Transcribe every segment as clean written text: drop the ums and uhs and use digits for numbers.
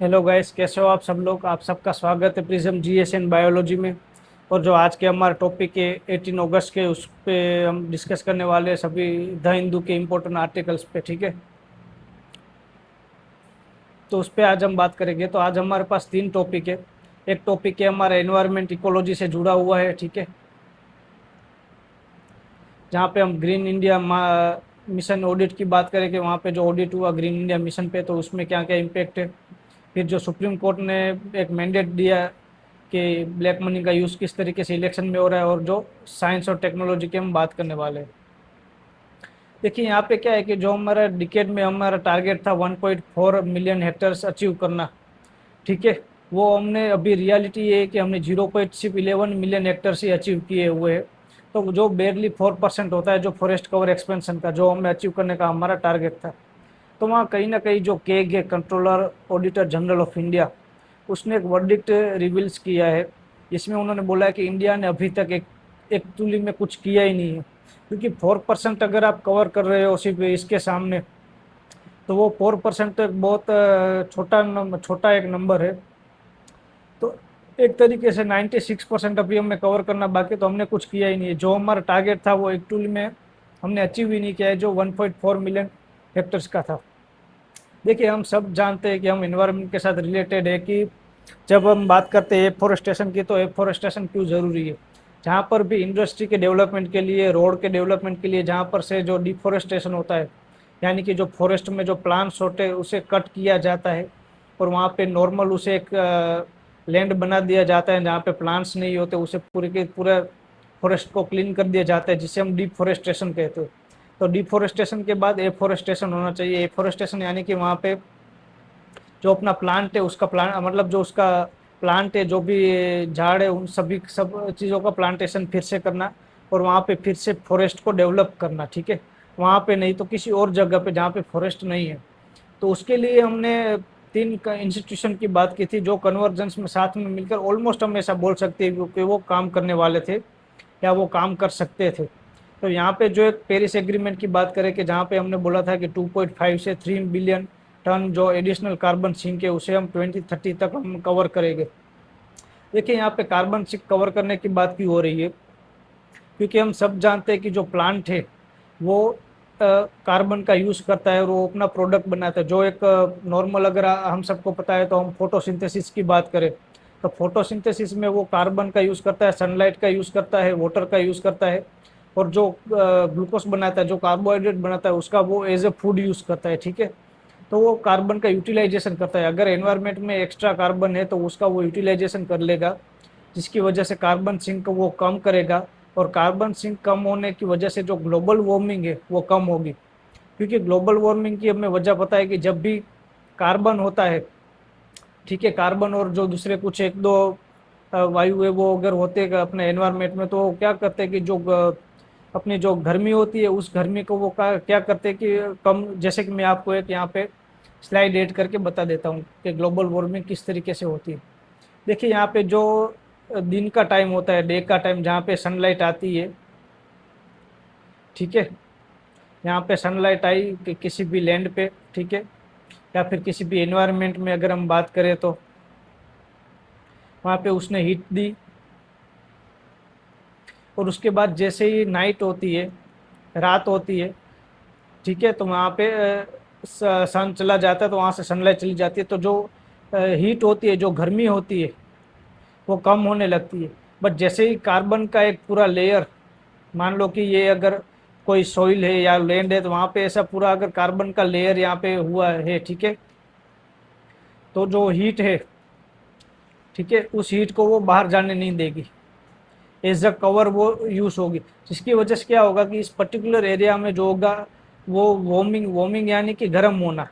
Hello guys, कैसे हो आप सब लोग। आप सबका स्वागत है प्रिज्म जीएसएन बायोलॉजी में। और जो आज के हमारा टॉपिक है 18 अगस्त के, उस पे हम डिस्कस करने वाले हैं सभी द हिंदू के इम्पोर्टेंट आर्टिकल्स पे। ठीक है, तो उस पे आज हम बात करेंगे। तो आज हमारे पास तीन टॉपिक है। एक टॉपिक है हमारा एनवायरनमेंट इकोलॉजी से जुड़ा हुआ है, ठीक है, जहाँ पे हम ग्रीन इंडिया मिशन ऑडिट की बात करेंगे। वहाँ पे जो ऑडिट हुआ ग्रीन इंडिया मिशन पे, तो उसमें क्या क्या इम्पेक्ट है। फिर जो सुप्रीम कोर्ट ने एक मैंडेट दिया कि ब्लैक मनी का यूज़ किस तरीके से इलेक्शन में हो रहा है, और जो साइंस और टेक्नोलॉजी की हम बात करने वाले हैं। देखिए यहाँ पे क्या है कि जो हमारा डिकेड में हमारा टारगेट था 1.4 मिलियन हेक्टर्स अचीव करना, ठीक है, वो हमने अभी रियलिटी ये है कि हमने 0.11 मिलियन हेक्टर्स ही अचीव किए हुए हैं। तो जो बेरली 4% होता है जो फॉरेस्ट कवर एक्सपेंशन का, जो हमें अचीव करने का हमारा टारगेट था। तो वहाँ कहीं ना कहीं जो के controller auditor general of India, उसने एक वर्डिक्ट रिवील्स किया है। इसमें उन्होंने बोला है कि इंडिया ने अभी तक एक तुली में कुछ किया ही नहीं है। क्योंकि 4% अगर आप कवर कर रहे हो सिर्फ इसके सामने, तो वो 4% बहुत छोटा एक नंबर है। तो एक तरीके से 96% अभी हमें कवर करना बाकी, तो हमने कुछ किया ही नहीं है। जो हमारा टारगेट था वो एक टूल में हमने अचीव ही नहीं किया है, जो 1.4 मिलियन हेक्टर्स का था। देखिए हम सब जानते हैं कि हम इन्वायरमेंट के साथ रिलेटेड है कि जब हम बात करते हैं एफोरेस्टेशन की, तो एफोरेस्टेशन क्यों ज़रूरी है। जहाँ पर भी इंडस्ट्री के डेवलपमेंट के लिए, रोड के डेवलपमेंट के लिए, जहाँ पर से जो डिफोरेस्टेशन होता है, यानी कि जो फॉरेस्ट में जो प्लांट्स होते हैं उसे कट किया जाता है, और वहाँ पे नॉर्मल उसे एक लैंड बना दिया जाता है जहाँ पे प्लांट्स नहीं होते, उसे पूरे के पूरा फॉरेस्ट को क्लीन कर दिया जाता है, जिसे हम डिफोरेस्टेशन कहते हैं। तो डिफोरेस्टेशन के बाद एफोरेस्टेशन होना चाहिए। एफोरेस्टेशन यानी कि वहाँ पे जो अपना प्लांट है उसका प्लांट, मतलब जो उसका प्लांट है, जो भी झाड़ है, उन सभी सब चीज़ों का प्लांटेशन फिर से करना, और वहाँ पे फिर से फॉरेस्ट को डेवलप करना, ठीक है। वहाँ पे नहीं तो किसी और जगह पे जहाँ पे फॉरेस्ट नहीं है। तो उसके लिए हमने तीन इंस्टीट्यूशन की बात की थी, जो कन्वर्जेंस में साथ में मिलकर ऑलमोस्ट हम ऐसा बोल सकते हैं कि वो काम करने वाले थे या वो काम कर सकते थे। तो यहाँ पे जो एक पेरिस एग्रीमेंट की बात करें कि जहाँ पे हमने बोला था कि 2.5 से 3 बिलियन टन जो एडिशनल कार्बन सिंक है उसे हम 2030 तक हम कवर करेंगे। देखिए यहाँ पे कार्बन सिंक कवर करने की बात क्यों हो रही है, क्योंकि हम सब जानते हैं कि जो प्लांट है वो कार्बन का यूज़ करता है और वो अपना प्रोडक्ट बनाता है। जो एक नॉर्मल, अगर हम सबको पता है, तो हम फोटोसिंथेसिस की बात करें, तो फोटोसिंथेसिस में वो कार्बन का यूज़ करता है, सनलाइट का यूज़ करता है, वाटर का यूज़ करता है, और जो ग्लूकोज बनाता है, जो कार्बोहाइड्रेट बनाता है, उसका वो एज ए फूड यूज़ करता है, ठीक है। तो वो कार्बन का यूटिलाइजेशन करता है। अगर एनवायरनमेंट में एक्स्ट्रा कार्बन है तो उसका वो यूटिलाइजेशन कर लेगा, जिसकी वजह से कार्बन सिंक वो कम करेगा। और कार्बन सिंक कम होने की वजह से जो ग्लोबल वार्मिंग है वो कम होगी। क्योंकि ग्लोबल वार्मिंग की हमें वजह पता है कि जब भी कार्बन होता है, ठीक है, कार्बन और जो दूसरे कुछ एक दो वायु है वो अगर होते हैं अपने एनवायरनमेंट में, तो वो क्या करते हैं कि जो अपनी जो गर्मी होती है उस गर्मी को वो क्या करते हैं कि कम। जैसे कि मैं आपको एक यहाँ पे स्लाइड एड करके बता देता हूँ कि ग्लोबल वार्मिंग किस तरीके से होती है। देखिए यहाँ पे जो दिन का टाइम होता है, डे का टाइम, जहाँ पे सनलाइट आती है, ठीक है, यहाँ पे सनलाइट आई कि किसी भी लैंड पे, ठीक है, या फिर किसी भी एनवायरनमेंट में अगर हम बात करें, तो वहाँ पे उसने हीट दी, और उसके बाद जैसे ही नाइट होती है, रात होती है, ठीक है, तो वहाँ पे सन चला जाता है, तो वहाँ से सनलाइट चली जाती है, तो जो हीट होती है, जो गर्मी होती है, वो कम होने लगती है। बट जैसे ही कार्बन का एक पूरा लेयर, मान लो कि ये अगर कोई सॉइल है या लैंड है, तो वहाँ पे ऐसा पूरा अगर कार्बन का लेयर यहाँ पे हुआ है, ठीक है, तो जो हीट है, ठीक है, उस हीट को वो बाहर जाने नहीं देगी, एज अ कवर वो यूज होगी। जिसकी वजह से क्या होगा कि इस पर्टिकुलर एरिया में जो होगा वो वार्मिंग वार्मिंग यानी कि गर्म होना,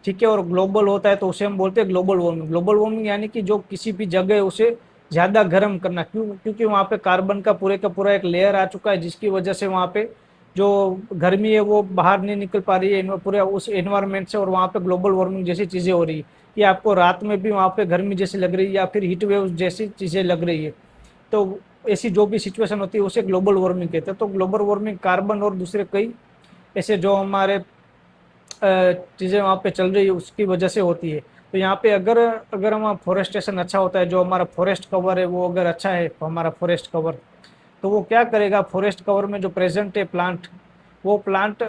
ठीक है। और ग्लोबल होता है तो उसे हम बोलते हैं ग्लोबल वार्मिंग। ग्लोबल वार्मिंग यानी कि जो किसी भी जगह है उसे ज़्यादा गर्म करना, क्योंकि वहाँ पे कार्बन का पूरा एक लेयर आ चुका है, जिसकी वजह से वहाँ पे जो गर्मी है वो बाहर नहीं निकल पा रही है पूरे उस एनवायरनमेंट से, और वहाँ पे ग्लोबल वार्मिंग जैसी चीज़ें हो रही है कि आपको रात में भी वहाँ पे गर्मी जैसी लग रही है या फिर हीट वेव जैसी चीज़ें लग रही है। तो ऐसी जो भी सिचुएशन होती है उसे ग्लोबल वार्मिंग कहते हैं। तो ग्लोबल वार्मिंग कार्बन और दूसरे कई ऐसे जो हमारे चीज़ें वहाँ पे चल रही है उसकी वजह से होती है। तो यहाँ पे अगर अगर हमारा फॉरेस्टेशन अच्छा होता है, जो हमारा फॉरेस्ट कवर है वो अगर अच्छा है हमारा फॉरेस्ट कवर, तो वो क्या करेगा, फॉरेस्ट कवर में जो प्रेजेंट है प्लांट, वो प्लांट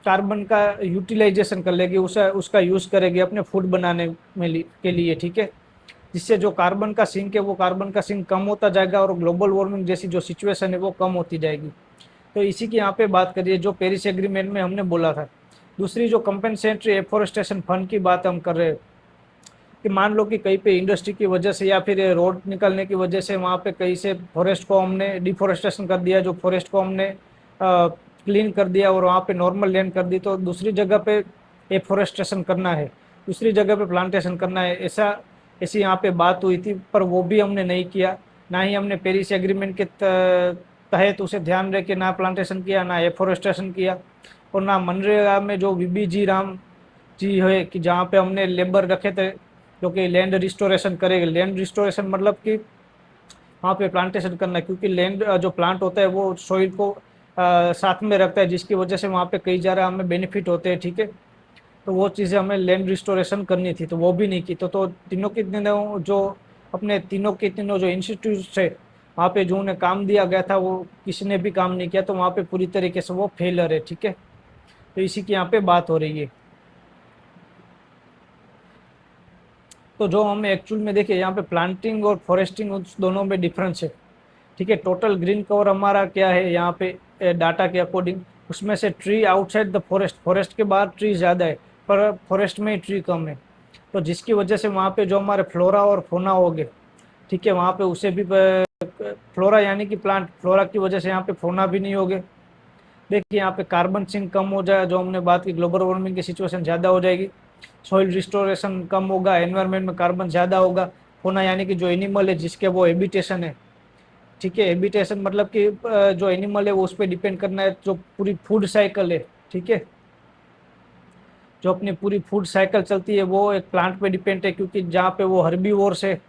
कार्बन का यूटिलाइजेशन कर लेगी, उसे उसका यूज़ करेगी अपने फूड बनाने के लिए, ठीक है। जिससे जो कार्बन का सिंक है वो कार्बन का सिंक कम होता जाएगा और ग्लोबल वार्मिंग जैसी जो सिचुएशन है वो कम होती जाएगी। तो इसी की यहाँ पे बात करिए जो पेरिस एग्रीमेंट में हमने बोला था। दूसरी जो कंपेंसेटरी एफोरेस्टेशन फंड की बात हम कर रहे हैं, कि मान लो कि कहीं पे इंडस्ट्री की वजह से या फिर रोड निकलने की वजह से वहाँ पे कहीं से फॉरेस्ट को हमने डिफोरेस्टेशन कर दिया, जो फॉरेस्ट को हमने क्लीन कर दिया और वहाँ पे नॉर्मल लैंड कर दी, तो दूसरी जगह पे एफोरेस्टेशन करना है, दूसरी जगह पे प्लांटेशन करना है, ऐसी यहाँ पे बात हुई थी, पर वो भी हमने नहीं किया। ना ही हमने पेरिस एग्रीमेंट के तहत उसे ध्यान रख के ना प्लांटेशन किया, ना एफोरेस्टेशन किया, और ना मनरेगा में जो वीबीजी राम जी है कि जहाँ पे हमने लेबर रखे थे जो कि लैंड रिस्टोरेशन करेंगे। लैंड रिस्टोरेशन मतलब कि वहाँ पे प्लांटेशन करना है, क्योंकि लैंड जो प्लांट होता है वो सॉइल को साथ में रखता है, जिसकी वजह से वहाँ पे कई ज़्यादा हमें बेनिफिट होते हैं, ठीक है। तो वो चीज़ें हमें लैंड रिस्टोरेशन करनी थी, तो वो भी नहीं की। तो तीनों के तीनों जो अपने तीनों के तीनों जो इंस्टीट्यूट है वहाँ पे जो उन्हें काम दिया गया था वो किसी ने भी काम नहीं किया, तो वहाँ पे पूरी तरीके से वो फेलर है, ठीक है। तो इसी की यहाँ पे बात हो रही है। तो जो हमें एक्चुअल में देखिए यहाँ पे प्लांटिंग और फॉरेस्टिंग उस दोनों में डिफरेंस है, ठीक है। टोटल ग्रीन कवर हमारा क्या है यहाँ पे डाटा के अकॉर्डिंग, उसमें से tree outside the forest, forest के बाहर ट्री ज़्यादा है पर फॉरेस्ट में ही ट्री कम है। तो जिसकी वजह से वहाँ पे जो हमारे फ्लोरा और फोना हो गए, ठीक है, वहाँ पे उसे भी फ्लोरा यानी कि प्लांट, फ्लोरा की वजह से यहाँ पे फोना भी नहीं होगे। देखिए यहाँ पे कार्बन सिंक कम हो जाए, जो हमने बात की ग्लोबल वार्मिंग की सिचुएशन ज़्यादा हो जाएगी। सॉइल रिस्टोरेशन कम होगा, एनवायरनमेंट में कार्बन ज़्यादा होगा। होना यानी कि जो एनिमल है जिसके वो हैबिटेशन है, ठीक है। हैबिटेशन मतलब कि जो एनिमल है वो उस पर डिपेंड करना है, जो पूरी फूड साइकिल है, ठीक है। जो अपनी पूरी फूड साइकिल चलती है वो एक प्लांट पे डिपेंड है, क्योंकि जहाँ पे वो हर्बीवोर्स है,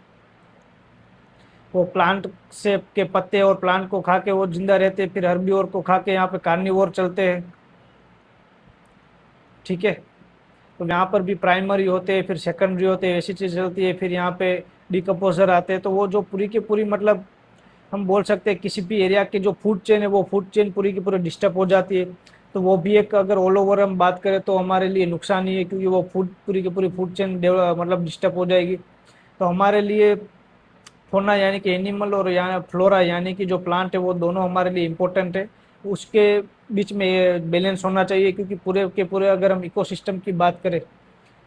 वो प्लांट से के पत्ते और प्लांट को खा के वो जिंदा रहते हैं, फिर हर्बीवोर को खा के यहाँ पे कार्निवोर चलते हैं, ठीक है। तो यहाँ पर भी प्राइमरी होते हैं, फिर सेकेंडरी होते हैं, ऐसी चीज़ चलती है। फिर यहाँ पे डिकम्पोजर आते हैं, तो वो जो पूरी की पूरी मतलब हम बोल सकते हैं किसी भी एरिया की जो फूड चेन है वो फूड चेन पूरी की पूरी डिस्टर्ब हो जाती है। तो वो भी एक अगर ऑल ओवर हम बात करें तो हमारे लिए नुकसान ही है, क्योंकि वो फूड पूरी की पूरी फूड चेन मतलब डिस्टर्ब हो जाएगी। तो हमारे लिए फोना यानी कि एनिमल और यहाँ फ्लोरा यानी कि जो प्लांट है वो दोनों हमारे लिए इम्पोर्टेंट है। उसके बीच में ये बैलेंस होना चाहिए, क्योंकि पूरे के पूरे अगर हम इकोसिस्टम की बात करें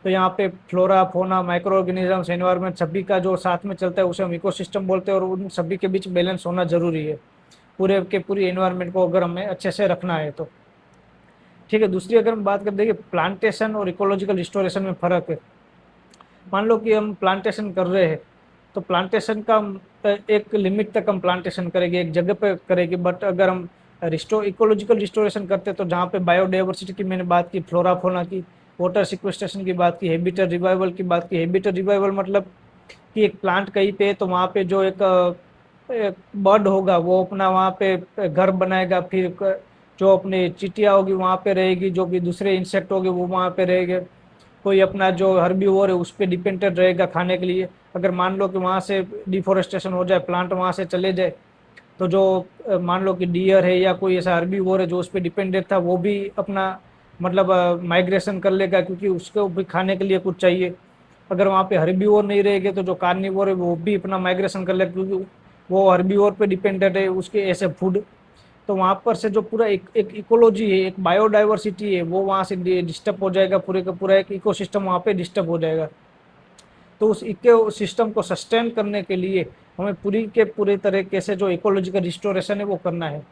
तो यहाँ पे flora fauna micro organisms environment सभी का जो साथ में चलता है उसे हम इकोसिस्टम बोलते हैं, और उन सभी के बीच बैलेंस होना जरूरी है पूरे के पूरी एनवायरनमेंट को अगर हमें अच्छे से रखना है तो, ठीक है। दूसरी अगर हम बात करें, देखिए प्लांटेशन और इकोलॉजिकल रिस्टोरेशन में फ़र्क है। मान लो कि हम प्लांटेशन कर रहे हैं, तो प्लांटेशन का एक लिमिट तक हम प्लांटेशन करेंगे, एक जगह पे करेंगे। बट अगर हम इकोलॉजिकल रिस्टोरेशन करते हैं तो जहाँ पे बायोडाइवर्सिटी की मैंने बात की, फ्लोरा फोना की, वाटर सिक्वेस्ट्रेशन की बात की, हैबिटेट रिवाइवल की बात की। हैबिटेट रिवाइवल मतलब कि एक प्लांट कहीं पे है तो वहाँ पे जो एक बर्ड होगा वो अपना वहाँ पे घर बनाएगा, फिर जो अपनी चिटिया होगी वहाँ पे रहेगी, जो भी दूसरे इंसेक्ट होंगे वो वहाँ पे रहेंगे। कोई अपना जो हर्बीवोर है उस पर डिपेंडेंट रहेगा खाने के लिए। अगर मान लो कि वहाँ से डिफोरेस्टेशन हो जाए, प्लांट वहाँ से चले जाए, तो जो मान लो कि डियर है या कोई ऐसा हर्बीवोर है जो उस पर डिपेंडेंट था वो भी अपना मतलब माइग्रेशन कर लेगा, क्योंकि उसको भी खाने के लिए कुछ चाहिए। अगर वहाँ पे हर्बीवोर नहीं रहेंगे तो जो कार्निवोर है वो भी अपना माइग्रेशन कर लेगा, क्योंकि वो हर्बीवोर पे डिपेंडेंट है उसके ऐसे फूड। तो वहाँ पर से जो पूरा एक इकोलॉजी है, एक बायोडाइवर्सिटी है, वो वहाँ से डिस्टर्ब हो जाएगा, पूरे का पूरा एक इकोसिस्टम वहाँ पे डिस्टर्ब हो जाएगा। तो उस इको सिस्टम को सस्टेन करने के लिए हमें पूरी के पूरे तरीके से जो इकोलॉजिकल रिस्टोरेशन है वो करना है।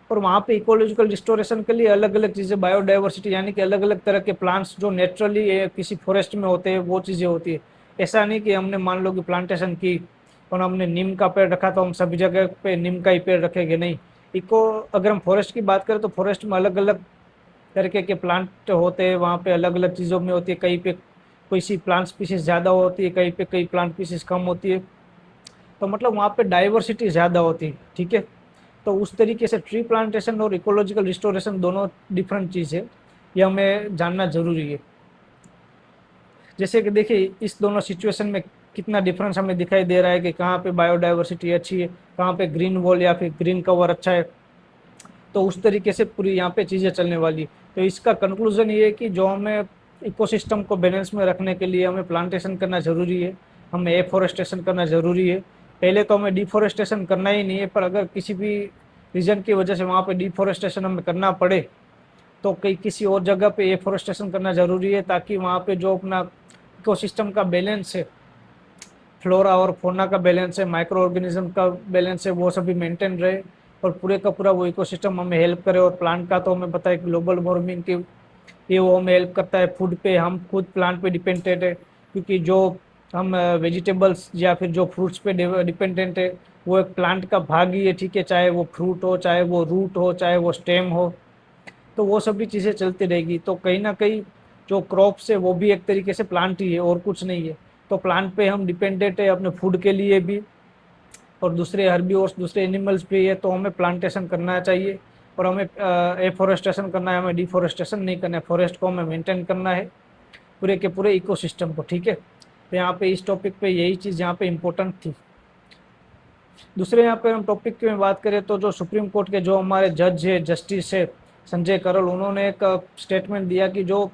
और वहाँ पे इकोलॉजिकल रिस्टोरेशन के लिए अलग अलग चीज़ें, बायोडाइवर्सिटी यानी कि अलग अलग तरह के प्लांट्स जो नेचुरली किसी फॉरेस्ट में होते हैं वो चीज़ें होती है। ऐसा नहीं कि हमने मान लो कि प्लांटेशन की और हमने नीम का पेड़ रखा तो हम सभी जगह पे नीम का ही पेड़ रखेंगे, नहीं। इको अगर हम फॉरेस्ट की बात करें तो फॉरेस्ट में अलग अलग तरीके के प्लांट होते हैं, वहाँ पे अलग अलग चीज़ों में होती है। कहीं पे कोई सी प्लांट स्पीसीज ज़्यादा होती है, कहीं पे कई प्लांट स्पीसीज कम होती है। तो मतलब वहाँ पे डाइवर्सिटी ज़्यादा होती है, ठीक है। तो उस तरीके से ट्री प्लांटेशन और इकोलॉजिकल रिस्टोरेशन दोनों डिफरेंट चीज़ है। ये हमें जानना जरूरी है। जैसे कि देखिए इस दोनों सिचुएशन में कितना डिफरेंस हमें दिखाई दे रहा है कि कहाँ पे बायोडाइवर्सिटी अच्छी है, कहाँ पे ग्रीन वॉल या फिर ग्रीन कवर अच्छा है। तो उस तरीके से पूरी यहाँ पे चीज़ें चलने वाली। तो इसका कंक्लूजन ये है कि जो हमें इकोसिस्टम को बैलेंस में रखने के लिए हमें प्लांटेशन करना ज़रूरी है, हमें एफोरेस्टेशन करना ज़रूरी है। पहले तो हमें डिफोरेस्टेशन करना ही नहीं है, पर अगर किसी भी रीजन की वजह से वहाँ पे डिफोरेस्टेशन हमें करना पड़े तो कई किसी और जगह पे एफोरेस्टेशन करना ज़रूरी है, ताकि वहाँ पे जो अपना इकोसिस्टम का बैलेंस है, फ्लोरा और फौना का बैलेंस है, माइक्रो ऑर्गेनिज्म का बैलेंस है, वो सभी मेंटेन रहे और पूरे का पूरा वो इकोसिस्टम हमें हेल्प करे। और प्लांट का तो हमें पता है ग्लोबल वार्मिंग की ये वो हमें हेल्प करता है। फूड पे हम खुद प्लांट पे डिपेंडेंट है, क्योंकि जो हम वेजिटेबल्स या फिर जो फ्रूट्स पे डिपेंडेंट है वो एक प्लांट का भाग ही है, ठीक है, चाहे वो फ्रूट हो, चाहे वो रूट हो, चाहे वो स्टेम हो, तो वो सभी चीज़ें चलती रहेगी। तो कहीं ना कहीं जो क्रॉप्स है वो भी एक तरीके से प्लांट ही है और कुछ नहीं है। तो प्लांट पे हम डिपेंडेंट है अपने फूड के लिए भी, और दूसरे हर्बीवोर्स दूसरे एनिमल्स भी है। तो हमें प्लांटेशन करना चाहिए और हमें एफोरेस्टेशन करना है, हमें डिफोरेस्टेशन नहीं करना है। फॉरेस्ट को हमें मेंटेन करना है, पूरे के पूरे इकोसिस्टम को, ठीक है। तो यहाँ पे इस टॉपिक पे यही चीज़ यहाँ पे इम्पोर्टेंट थी। दूसरे यहाँ पे हम टॉपिक की बात करें तो जो सुप्रीम कोर्ट के जो हमारे जज है, जस्टिस है संजय करोल, उन्होंने एक स्टेटमेंट दिया कि जो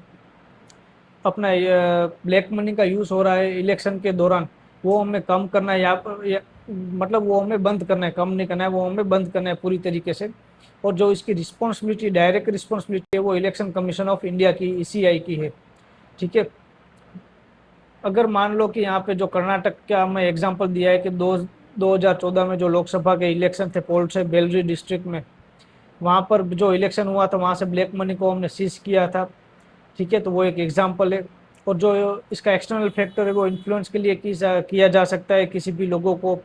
अपना ब्लैक मनी का यूज़ हो रहा है इलेक्शन के दौरान, वो हमें कम करना है, मतलब वो हमें बंद करना है, कम नहीं करना है, वो हमें बंद करना है पूरी तरीके से। और जो इसकी रिस्पॉन्सिबिलिटी, डायरेक्ट रिस्पॉन्सिबिलिटी है, वो इलेक्शन कमीशन ऑफ इंडिया की, ईसीआई की है, ठीक है। अगर मान लो कि यहाँ पे जो कर्नाटक का हमें एग्जांपल दिया है कि 2014 में जो लोकसभा के इलेक्शन थे पोल से बेलरी डिस्ट्रिक्ट में, वहाँ पर जो इलेक्शन हुआ था वहाँ से ब्लैक मनी को हमने सीज किया था, ठीक है। तो वो एक एग्जांपल है। और जो इसका एक्सटर्नल फैक्टर है वो इन्फ्लुएंस के लिए किया जा सकता है, किसी भी लोगों को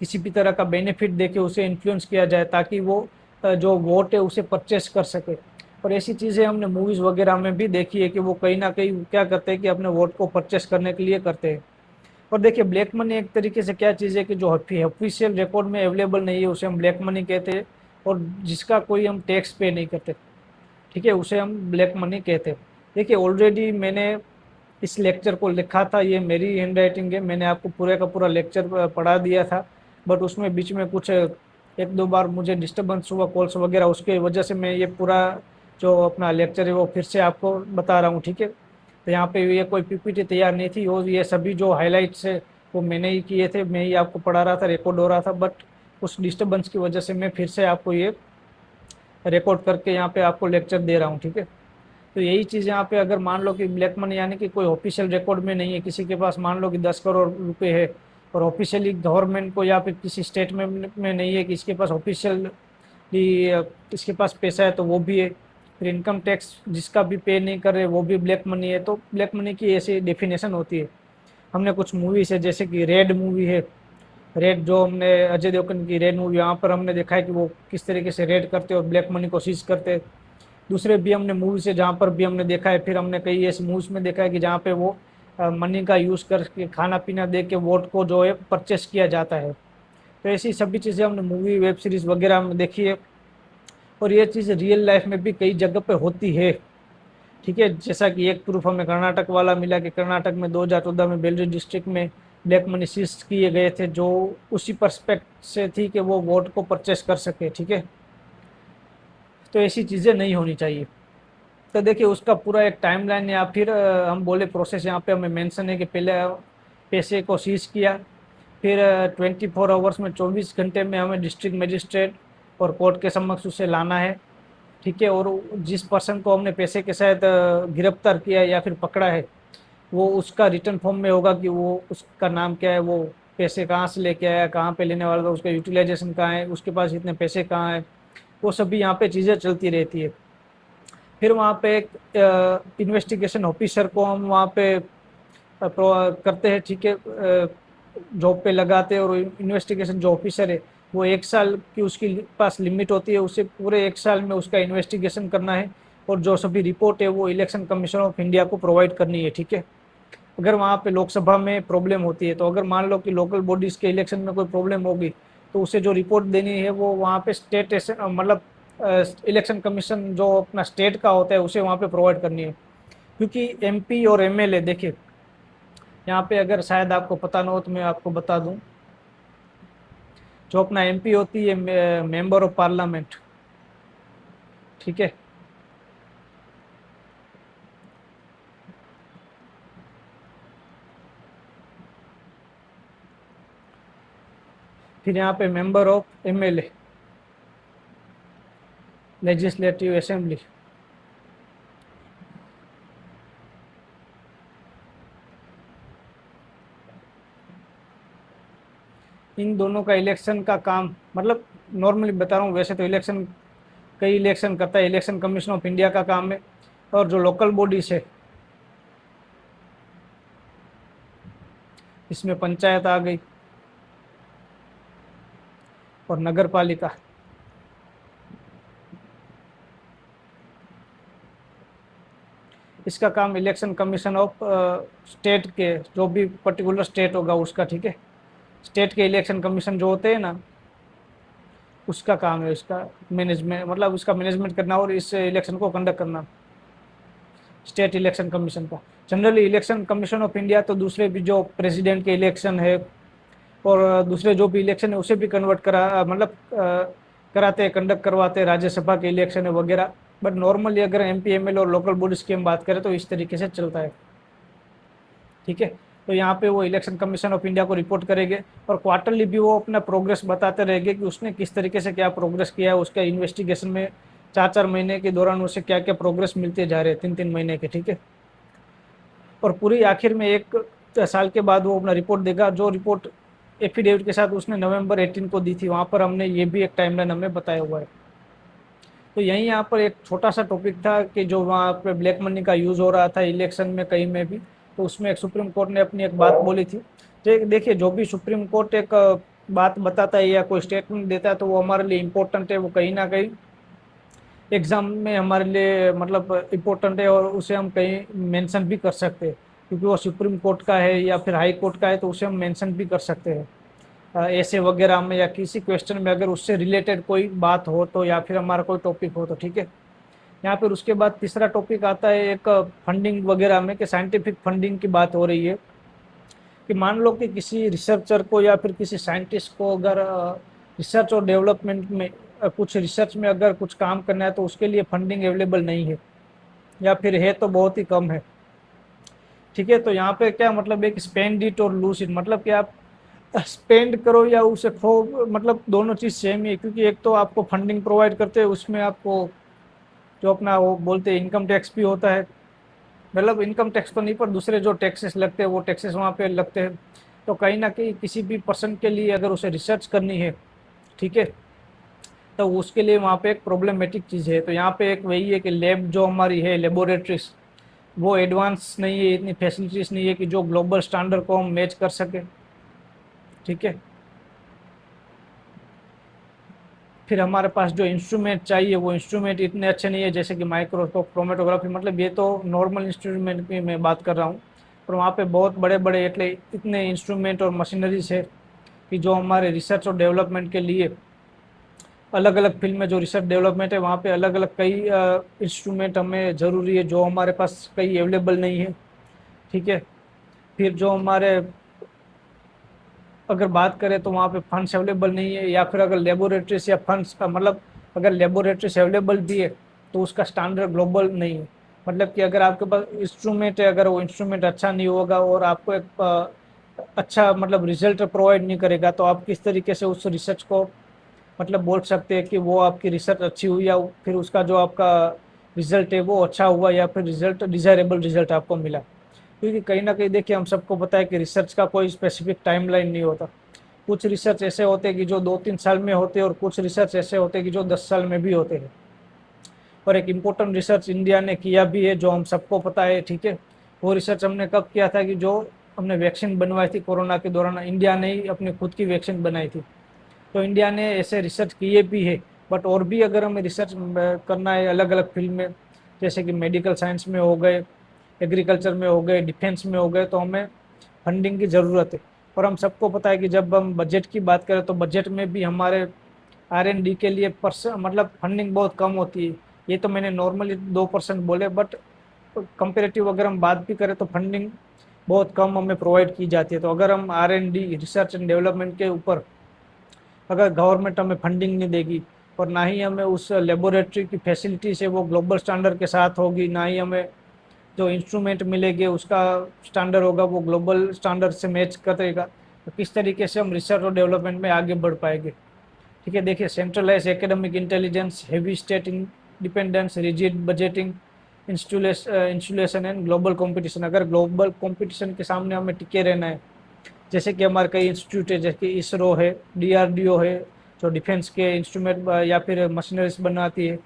किसी भी तरह का बेनिफिट देके उसे इन्फ्लुएंस किया जाए, ताकि वो जो वोट है उसे परचेस कर सके। और ऐसी चीज़ें हमने मूवीज़ वगैरह में भी देखी है कि वो कहीं ना कहीं क्या करते हैं कि अपने वोट को परचेस करने के लिए करते हैं। और देखिए ब्लैक मनी एक तरीके से क्या चीज़ है कि जो ऑफिशियल रिकॉर्ड में अवेलेबल नहीं है उसे हम ब्लैक मनी कहते हैं, और जिसका कोई हम टैक्स पे नहीं करते, ठीक है, उसे हम ब्लैक मनी कहते हैं। देखिए ऑलरेडी मैंने इस लेक्चर को लिखा था, ये मेरी हैंड राइटिंग है, मैंने आपको पूरे का पूरा लेक्चर पढ़ा दिया था, बट उसमें बीच में कुछ एक दो बार मुझे डिस्टर्बेंस हुआ कॉल्स वगैरह, उसके वजह से मैं ये पूरा जो अपना लेक्चर है वो फिर से आपको बता रहा हूँ, ठीक है। तो यहाँ पे ये कोई पीपीटी तैयार नहीं थी, और ये सभी जो हाईलाइट्स है वो मैंने ही किए थे, मैं ही आपको पढ़ा रहा था, रिकॉर्ड हो रहा था, बट उस डिस्टर्बेंस की वजह से मैं फिर से आपको ये रिकॉर्ड करके यहाँ पे आपको लेक्चर दे रहा हूँ, ठीक है। तो यही चीज़ यहाँ पे अगर मान लो कि ब्लैक मनी यानी कि कोई ऑफिशियल रिकॉर्ड में नहीं है, किसी के पास मान लो कि 10 करोड़ रुपए है और ऑफिशियली गवर्नमेंट को या फिर किसी स्टेट में नहीं है कि इसके पास ऑफिशियली इसके पास पैसा है, तो वो भी है। फिर इनकम टैक्स जिसका भी पे नहीं कर रहे वो भी ब्लैक मनी है। तो ब्लैक मनी की ऐसी डेफिनेशन होती है। हमने कुछ मूवीज है जैसे कि रेड मूवी है, रेड जो हमने अजय देवगन की रेड मूवी, यहाँ पर हमने देखा है कि वो किस तरीके से रेड करते और ब्लैक मनी को सीज करते। दूसरे भी हमने मूवीज है जहाँ पर भी हमने देखा है। फिर हमने कई ऐसे मूवीज में देखा है कि जहाँ पे वो मनी का यूज़ करके खाना पीना दे के वोट को जो है परचेस किया जाता है। तो ऐसी सभी चीज़ें हमने मूवी वेब सीरीज़ वगैरह में देखी है, और ये चीज़ रियल लाइफ में भी कई जगह पे होती है, ठीक है। जैसा कि एक प्रूफ हमें कर्नाटक वाला मिला कि कर्नाटक में 2014 में बेलरी डिस्ट्रिक्ट में ब्लैक मनी सीज किए गए थे, जो उसी परस्पेक्ट से थी कि वो वोट को परचेस कर सके, ठीक है। तो ऐसी चीज़ें नहीं होनी चाहिए। तो देखिए उसका पूरा एक टाइमलाइन या फिर हम बोले प्रोसेस यहाँ पे हमें मेंशन है कि पहले पैसे को सीज किया, फिर 24 आवर्स में 24 घंटे में हमें डिस्ट्रिक्ट मजिस्ट्रेट और कोर्ट के समक्ष उसे लाना है, ठीक है। और जिस पर्सन को हमने पैसे के साथ गिरफ्तार किया है या फिर पकड़ा है, वो उसका रिटर्न फॉर्म में होगा कि वो उसका नाम क्या है, वो पैसे कहाँ से लेके आया, कहाँ पे लेने वाला था, उसका यूटिलाइजेशन कहाँ है, उसके पास इतने पैसे कहाँ है, वो सभी यहाँ पे चीज़ें चलती रहती है। फिर वहाँ पे एक इन्वेस्टिगेशन ऑफिसर को हम वहाँ पे करते हैं, ठीक है, जॉब पे लगाते हैं। और इन्वेस्टिगेशन जो ऑफिसर है वो 1 साल की उसकी पास लिमिट होती है, उसे पूरे 1 साल में उसका इन्वेस्टिगेशन करना है, और जो सभी रिपोर्ट है वो इलेक्शन कमीशन ऑफ इंडिया को प्रोवाइड करनी है, ठीक है। अगर वहाँ पे लोकसभा में प्रॉब्लम होती है, तो अगर मान लो कि लोकल बॉडीज़ के इलेक्शन में कोई प्रॉब्लम होगी, तो उसे जो रिपोर्ट देनी है वो वहाँ पे स्टेट मतलब इलेक्शन कमीशन जो अपना स्टेट का होता है उसे वहाँ पे प्रोवाइड करनी है। क्योंकि एमपी और एमएलए, देखिए यहाँ पे अगर शायद आपको पता ना हो तो मैं आपको बता दूं, जो अपना एमपी होती है मेंबर ऑफ पार्लियामेंट, ठीक है। फिर यहाँ पे member of MLA, legislative assembly, इन दोनों का इलेक्शन का काम, मतलब नॉर्मली बता रहा हूँ, वैसे तो इलेक्शन कई इलेक्शन करता है, इलेक्शन कमीशन ऑफ इंडिया का काम है। और जो लोकल बॉडीज है, इसमें पंचायत आ गई और नगर पालिका, इसका काम इलेक्शन कमीशन ऑफ स्टेट के, जो भी पर्टिकुलर स्टेट होगा उसका, ठीक है, स्टेट के इलेक्शन कमीशन जो होते हैं ना, उसका काम है इसका मैनेजमेंट, मतलब उसका मैनेजमेंट करना और इस इलेक्शन को कंडक्ट करना, स्टेट इलेक्शन कमीशन का। Generally election commission of India तो दूसरे भी जो प्रेसिडेंट के इलेक्शन है और दूसरे जो भी इलेक्शन है उसे भी कन्वर्ट मतलब कराते हैं, कंडक्ट करवाते हैं, राज्यसभा के इलेक्शन है वगैरह। बट नॉर्मली अगर एमपी एमएल और लोकल बॉडीज की हम बात करें तो इस तरीके से चलता है, ठीक है। तो यहाँ पे वो इलेक्शन कमीशन ऑफ इंडिया को रिपोर्ट करेंगे और क्वार्टरली भी वो अपना प्रोग्रेस बताते रहेंगे कि उसने किस तरीके से क्या प्रोग्रेस किया है, उसका इन्वेस्टिगेशन में 4-4 महीने के दौरान उसे क्या क्या प्रोग्रेस मिलते जा रहे हैं, 3-3 महीने के, ठीक है। और पूरी आखिर में 1 साल के बाद वो अपना रिपोर्ट देगा, जो रिपोर्ट एफिडेविट के साथ उसने नवंबर 18 को दी थी, वहाँ पर हमने ये भी एक टाइमलाइन हमें बताया हुआ है। तो यहीं यहाँ पर एक छोटा सा टॉपिक था कि जो वहाँ पे ब्लैक मनी का यूज़ हो रहा था इलेक्शन में कहीं में भी, तो उसमें एक सुप्रीम कोर्ट ने अपनी एक बात बोली थी। तो देखिए, जो भी सुप्रीम कोर्ट एक बात बताता है या कोई स्टेटमेंट देता है तो वो हमारे लिए इम्पोर्टेंट है, वो कहीं ना कहीं एग्जाम में हमारे लिए मतलब इम्पोर्टेंट है और उसे हम कहीं मेंशन भी कर सकते हैं, क्योंकि वो सुप्रीम कोर्ट का है या फिर हाई कोर्ट का है तो उसे हम मेंशन भी कर सकते हैं ऐसे वगैरह में, या किसी क्वेश्चन में अगर उससे रिलेटेड कोई बात हो तो, या फिर हमारा कोई टॉपिक हो तो, ठीक है। यहाँ पर उसके बाद तीसरा टॉपिक आता है एक फंडिंग वगैरह में, कि साइंटिफिक फंडिंग की बात हो रही है कि मान लो कि किसी रिसर्चर को या फिर किसी साइंटिस्ट को अगर रिसर्च और डेवलपमेंट में कुछ रिसर्च में अगर कुछ काम करना है तो उसके लिए फंडिंग अवेलेबल नहीं है, या फिर है तो बहुत ही कम है, ठीक है। तो यहाँ पे क्या मतलब, एक स्पेंड इट और लूज इट, मतलब कि आप स्पेंड करो या उसे खो, मतलब दोनों चीज़ सेम ही है। क्योंकि एक तो आपको फंडिंग प्रोवाइड करते हैं, उसमें आपको जो अपना वो बोलते हैं इनकम टैक्स भी होता है, मतलब इनकम टैक्स तो नहीं पर दूसरे जो टैक्सेस लगते हैं वो टैक्सेस वहाँ पे लगते हैं। तो कहीं ना कहीं किसी भी पर्सन के लिए अगर उसे रिसर्च करनी है, ठीक है, तो उसके लिए वहाँ पे एक प्रॉब्लमेटिक चीज़ है। तो यहाँ पे एक वही है कि लैब जो हमारी है, लेबोरेटरीज, वो एडवांस नहीं है, इतनी फैसिलिटीज़ नहीं है कि जो ग्लोबल स्टैंडर्ड को हम मैच कर सके, ठीक है। फिर हमारे पास जो इंस्ट्रूमेंट चाहिए वो इंस्ट्रूमेंट इतने अच्छे नहीं है, जैसे कि माइक्रोस्कोप, क्रोमेटोग्राफी, मतलब ये तो नॉर्मल इंस्ट्रूमेंट की मैं बात कर रहा हूँ। पर वहाँ पे बहुत बड़े बड़े इतने इंस्ट्रूमेंट और मशीनरीज है कि जो हमारे रिसर्च और डेवलपमेंट के लिए अलग अलग फील्ड में जो रिसर्च डेवलपमेंट है वहाँ पे अलग अलग कई इंस्ट्रूमेंट हमें ज़रूरी है, जो हमारे पास कई अवेलेबल नहीं है, ठीक है। फिर जो हमारे अगर बात करें तो वहाँ पे फंड्स अवेलेबल नहीं है, या फिर अगर लेबोरेटरीज या फंड्स का मतलब अगर लेबोरेटरीज अवेलेबल भी है तो उसका स्टैंडर्ड ग्लोबल नहीं है। मतलब कि अगर आपके पास इंस्ट्रूमेंट है, अगर वो इंस्ट्रूमेंट अच्छा नहीं होगा और आपको एक अच्छा मतलब रिजल्ट प्रोवाइड नहीं करेगा, तो आप किस तरीके से उस रिसर्च को मतलब बोल सकते हैं कि वो आपकी रिसर्च अच्छी हुई, या फिर उसका जो आपका रिजल्ट है वो अच्छा हुआ, या फिर रिजल्ट डिजायरेबल रिजल्ट आपको मिला। क्योंकि कहीं ना कहीं देखिए, हम सबको पता है कि रिसर्च का कोई स्पेसिफिक टाइमलाइन नहीं होता। कुछ रिसर्च ऐसे होते हैं कि जो 2-3 साल में होते हैं और कुछ रिसर्च ऐसे होते हैं कि जो 10 साल में भी होते हैं। और एक इम्पोर्टेंट रिसर्च इंडिया ने किया भी है जो हम सबको पता है, ठीक है। वो रिसर्च हमने कब किया था, कि जो हमने वैक्सीन बनवाई थी कोरोना के दौरान, इंडिया ने ही अपनी खुद की वैक्सीन बनाई थी। तो इंडिया ने ऐसे रिसर्च किए भी है। बट और भी अगर हमें रिसर्च करना है अलग अलग फील्ड में, जैसे कि मेडिकल साइंस में हो गए, एग्रीकल्चर में हो गए, डिफेंस में हो गए, तो हमें फंडिंग की ज़रूरत है। और हम सबको पता है कि जब हम बजट की बात करें तो बजट में भी हमारे R&D के लिए मतलब फंडिंग बहुत कम होती है। ये तो मैंने नॉर्मली 2% बोले, बट कंपेरेटिव अगर हम बात भी करें तो फंडिंग बहुत कम हमें प्रोवाइड की जाती है। तो अगर हम R&D, रिसर्च एंड डेवलपमेंट के ऊपर अगर गवर्नमेंट हमें फंडिंग नहीं देगी, और ना ही हमें उस लेबोरेटरी की फैसिलिटीज है वो ग्लोबल स्टैंडर्ड के साथ होगी, ना ही हमें जो इंस्ट्रूमेंट मिलेंगे उसका स्टैंडर्ड होगा वो ग्लोबल स्टैंडर्ड से मैच करेगा, तो किस तरीके से हम रिसर्च और डेवलपमेंट में आगे बढ़ पाएंगे। ठीक है, देखिए, centralise academic intelligence, heavy state dependence, rigid budgeting, installation and global competition. अगर ग्लोबल कंपटीशन के सामने हमें टिके रहना है, जैसे कि हमारे कई इंस्टीट्यूट है, जैसे कि इसरो है, DRDO है, जो डिफेंस के इंस्ट्रूमेंट या फिर मशीनरीज बनाती है,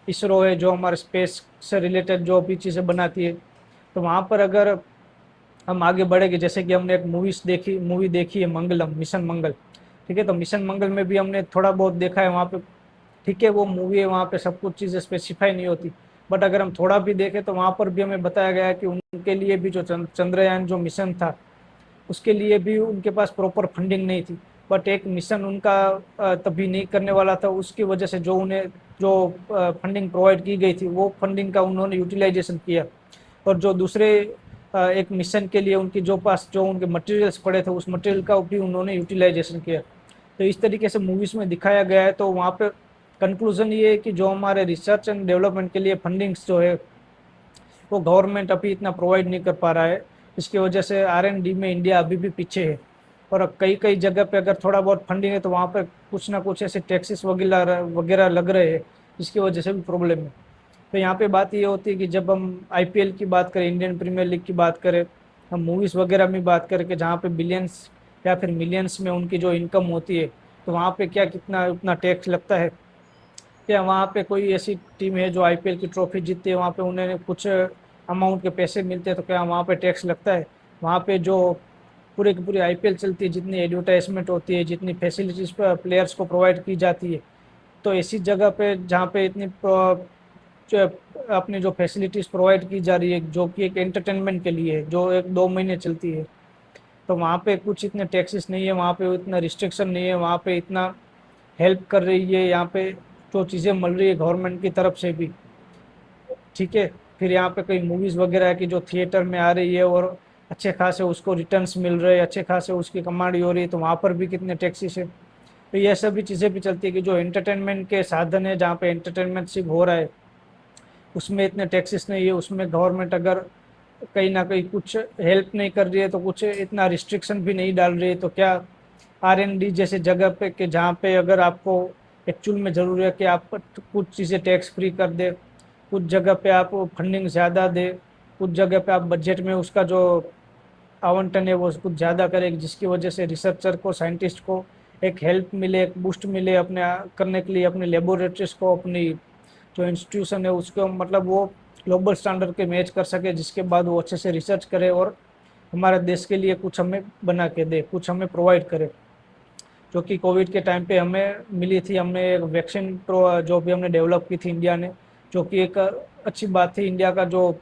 इसरो है जो हमारे स्पेस से रिलेटेड जो भी चीज़ें बनाती है, तो वहाँ पर अगर हम आगे बढ़ेंगे, जैसे कि हमने एक मूवी देखी है मंगलम, मिशन मंगल। ठीक है, तो मिशन मंगल में भी हमने थोड़ा बहुत देखा है वहाँ पे। ठीक है, वो मूवी है, वहाँ पे सब कुछ चीज़ें स्पेसिफाई नहीं होती, बट अगर हम थोड़ा भी देखें तो वहाँ पर भी हमें बताया गया है कि उनके लिए भी जो चंद्रयान जो मिशन था, उसके लिए भी उनके पास प्रॉपर फंडिंग नहीं थी। बट एक मिशन उनका तभी नहीं करने वाला था, उसकी वजह से जो उन्हें जो फंडिंग प्रोवाइड की गई थी वो फंडिंग का उन्होंने यूटिलाइजेशन किया, और जो दूसरे एक मिशन के लिए उनके जो पास जो उनके मटेरियल्स पड़े थे उस मटेरियल का भी उन्होंने यूटिलाइजेशन किया। तो इस तरीके से मूवीज में दिखाया गया है। तो वहाँ पे कंक्लूजन ये है कि जो हमारे रिसर्च एंड डेवलपमेंट के लिए फंडिंग्स जो है वो गवर्नमेंट अभी इतना प्रोवाइड नहीं कर पा रहा है। इसकी वजह से R&D में इंडिया अभी भी पीछे है, और कई कई जगह पे अगर थोड़ा बहुत फंडिंग है तो वहाँ पे कुछ ना कुछ ऐसे टैक्सेस वगैरह वगैरह लग रहे हैं, जिसकी वजह से भी प्रॉब्लम है। तो यहाँ पे बात ये होती है कि जब हम IPL की बात करें, इंडियन प्रीमियर लीग की बात करें, हम मूवीज़ वगैरह में बात करें कि जहाँ पे बिलियंस या फिर मिलियंस में उनकी जो इनकम होती है, तो वहाँ पे क्या कितना उतना टैक्स लगता है? क्या वहाँ पे कोई ऐसी टीम है जो IPL की ट्रॉफी जीतती है, वहाँ पे उन्हें कुछ अमाउंट के पैसे मिलते हैं, तो क्या वहाँ पे टैक्स लगता है? वहाँ पे जो पूरे की पूरी IPL चलती है, जितनी एडवर्टाइजमेंट होती है, जितनी फैसिलिटीज प्लेयर्स को प्रोवाइड की जाती है, तो ऐसी जगह पे जहाँ पे इतनी जो अपनी जो फैसिलिटीज प्रोवाइड की जा रही है, जो कि एक एंटरटेनमेंट के लिए है, जो 1-2 महीने चलती है, तो वहाँ पे कुछ इतने टैक्सेस नहीं है, वहाँ पे इतना रिस्ट्रिक्शन नहीं है, वहाँ पे इतना हेल्प कर रही है यहाँ पे जो चीज़ें मिल रही है गवर्नमेंट की तरफ से भी। ठीक है, फिर यहाँ पे कई मूवीज़ वगैरह है कि जो थिएटर में आ रही है और अच्छे खासे उसको रिटर्न्स मिल रहे हैं, अच्छे खासे उसकी कमाई हो रही है, तो वहाँ पर भी कितने टैक्सेस है। तो ये सभी चीज़ें भी चलती है कि जो एंटरटेनमेंट के साधन है, जहाँ पे एंटरटेनमेंट सिर्फ हो रहा है, उसमें इतने टैक्सेस नहीं है, उसमें गवर्नमेंट अगर कहीं ना कहीं कुछ हेल्प नहीं कर रही है, तो कुछ इतना रिस्ट्रिक्शन भी नहीं डाल रही है, तो क्या R&D जैसे जगह पे कि जहाँ पे अगर आपको एक्चुअल में ज़रूर है कि आप कुछ चीज़ें टैक्स फ्री कर दे, कुछ जगह पे आप फंडिंग ज़्यादा दे, कुछ जगह पे आप बजट में उसका जो आवंटन है वो कुछ ज़्यादा करे, जिसकी वजह से रिसर्चर को, साइंटिस्ट को एक हेल्प मिले, एक बूस्ट मिले अपने करने के लिए, अपने लेबोरेटरीज को, अपनी जो इंस्टीट्यूशन है उसको, मतलब वो ग्लोबल स्टैंडर्ड के मैच कर सके, जिसके बाद वो अच्छे से रिसर्च करे और हमारे देश के लिए कुछ हमें बना के दे, कुछ हमें प्रोवाइड करे। जो कि कोविड के टाइम पे हमें मिली थी, हमने एक वैक्सीन जो भी हमने डेवलप की थी इंडिया ने, जो कि एक अच्छी बात थी। इंडिया का जो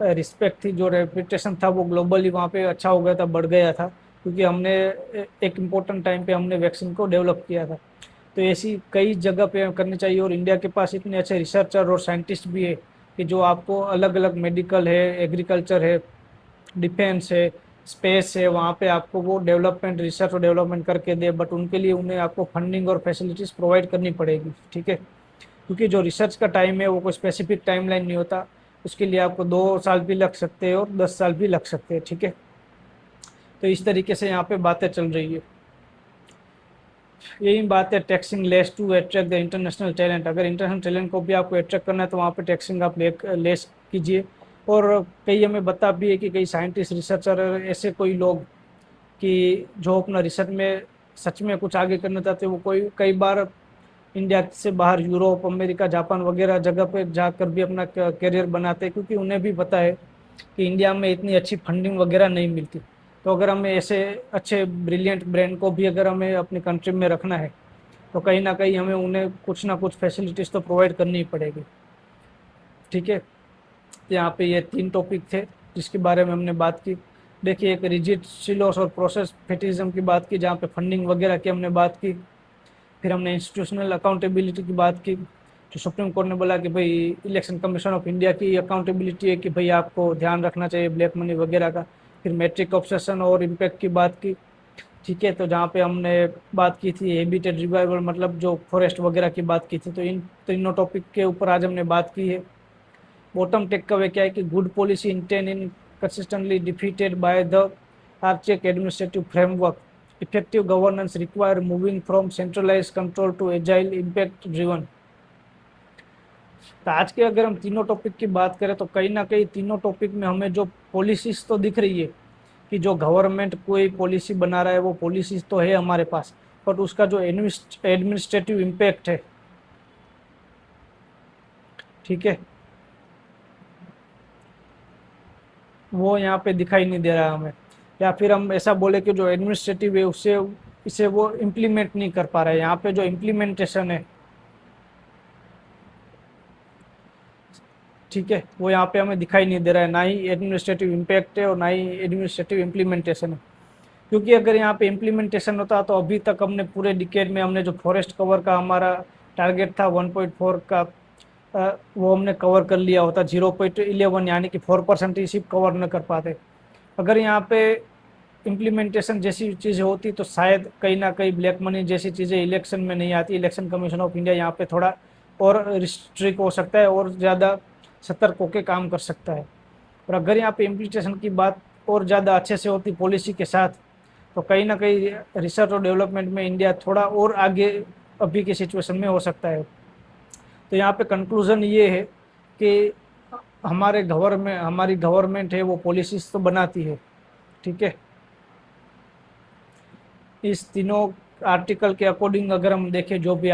रिस्पेक्ट थी, जो रेपुटेशन था, वो ग्लोबली वहाँ पे अच्छा हो गया था, बढ़ गया था, क्योंकि हमने एक इम्पोर्टेंट टाइम पे हमने वैक्सीन को डेवलप किया था। तो ऐसी कई जगह पे करनी चाहिए, और इंडिया के पास इतने अच्छे रिसर्चर और साइंटिस्ट भी है कि जो आपको अलग अलग मेडिकल है, एग्रीकल्चर है, डिफेंस है, स्पेस है, वहाँ पे आपको वो डेवलपमेंट, रिसर्च और डेवलपमेंट करके दे, बट उनके लिए उन्हें आपको फंडिंग और फैसिलिटीज़ प्रोवाइड करनी पड़ेगी। ठीक है, क्योंकि जो रिसर्च का टाइम है वो कोई स्पेसिफिक टाइमलाइन नहीं होता, उसके लिए आपको 2 साल भी लग सकते हैं और 10 साल भी लग सकते हैं। ठीक है, तो इस तरीके से यहाँ पे बातें चल रही है। यही बात है, taxing less to attract the international talent. अगर इंटरनेशनल टैलेंट को भी आपको अट्रैक्ट करना है तो वहाँ पे टैक्सिंग आप लेस कीजिए। और कई हमें बता भी है कि कई साइंटिस्ट, रिसर्चर, ऐसे कोई लोग कि जो अपना रिसर्च में सच में कुछ आगे करना चाहते हैं, वो कोई कई बार इंडिया से बाहर यूरोप, अमेरिका, जापान वगैरह जगह पे जाकर भी अपना करियर बनाते हैं, क्योंकि उन्हें भी पता है कि इंडिया में इतनी अच्छी फंडिंग वगैरह नहीं मिलती। तो अगर हमें ऐसे अच्छे ब्रिलियंट ब्रांड को भी अगर हमें अपनी कंट्री में रखना है, तो कहीं ना कहीं हमें उन्हें कुछ ना कुछ फैसिलिटीज़ तो प्रोवाइड करनी ही पड़ेगी। ठीक है, तो यहाँ पे ये 3 टॉपिक थे जिसके बारे में हमने बात की। देखिए, एक रिजिड सिलोस और प्रोसेस फेटिज्म की बात की, जहाँ पे फंडिंग वगैरह की हमने बात की। फिर हमने इंस्टीट्यूशनल अकाउंटेबिलिटी की बात की, जो सुप्रीम कोर्ट ने बोला कि भाई इलेक्शन कमीशन ऑफ इंडिया की अकाउंटेबिलिटी है कि भाई आपको ध्यान रखना चाहिए ब्लैक मनी वगैरह का। फिर मैट्रिक ऑब्सेशन और इम्पैक्ट की बात की, ठीक है, तो जहाँ पे हमने बात की थी हैबिटेट रिवाइवल, मतलब जो फॉरेस्ट वगैरह की बात की थी। तो इन तीनों टॉपिक के ऊपर आज हमने बात की है। बॉटम टेक का वे क्या है कि good policy intent in consistently defeated by the archaic administrative framework, effective governance require moving from centralise control to agile impact driven. तो आज के अगर हम तीनों टॉपिक की बात करें तो कहीं ना कहीं तीनों टॉपिक में हमें जो पॉलिसीज तो दिख रही है कि जो गवर्नमेंट कोई पॉलिसी बना रहा है वो पॉलिसीज तो है हमारे पास, बट उसका जो एडमिनिस्ट्रेटिव इम्पैक्ट है, ठीक है, वो यहाँ पे दिखाई नहीं दे रहा है हमें। या फिर हम ऐसा बोले कि जो एडमिनिस्ट्रेटिव है उससे इसे वो इम्प्लीमेंट नहीं कर पा रहा है। यहाँ पे जो इम्प्लीमेंटेशन है, ठीक है, वो यहाँ पे हमें दिखाई नहीं दे रहा है। ना ही एडमिनिस्ट्रेटिव इम्पैक्ट है और ना ही एडमिनिस्ट्रेटिव इम्प्लीमेंटेशन है। क्योंकि अगर यहाँ पे इम्प्लीमेंटेशन होता तो अभी तक हमने पूरे डिकेड में हमने जो फॉरेस्ट कवर का हमारा टारगेट था 1.4 का, वो हमने कवर कर लिया होता। 0.11 यानी कि 4% ही सिर्फ कवर न कर पाते। अगर यहाँ पे इम्प्लीमेंटेशन जैसी चीज़ें होती तो शायद कहीं ना कहीं ब्लैक मनी जैसी चीज़ें इलेक्शन में नहीं आती। इलेक्शन कमीशन ऑफ इंडिया यहाँ पे थोड़ा और रिस्ट्रिक्ट हो सकता है और ज़्यादा सतर्क होकर काम कर सकता है। और अगर यहाँ पे इम्प्लीमेंटेशन की बात और ज़्यादा अच्छे से होती पॉलिसी के साथ, तो कहीं ना कहीं रिसर्च और डेवलपमेंट में इंडिया थोड़ा और आगे अभी की सिचुएशन में हो सकता है। तो यहाँ पे कंक्लूजन ये है कि हमारी गवर्नमेंट है वो पॉलिसीज तो बनाती है, ठीक है। इस तीनों आर्टिकल के अकॉर्डिंग अगर हम देखें, जो भी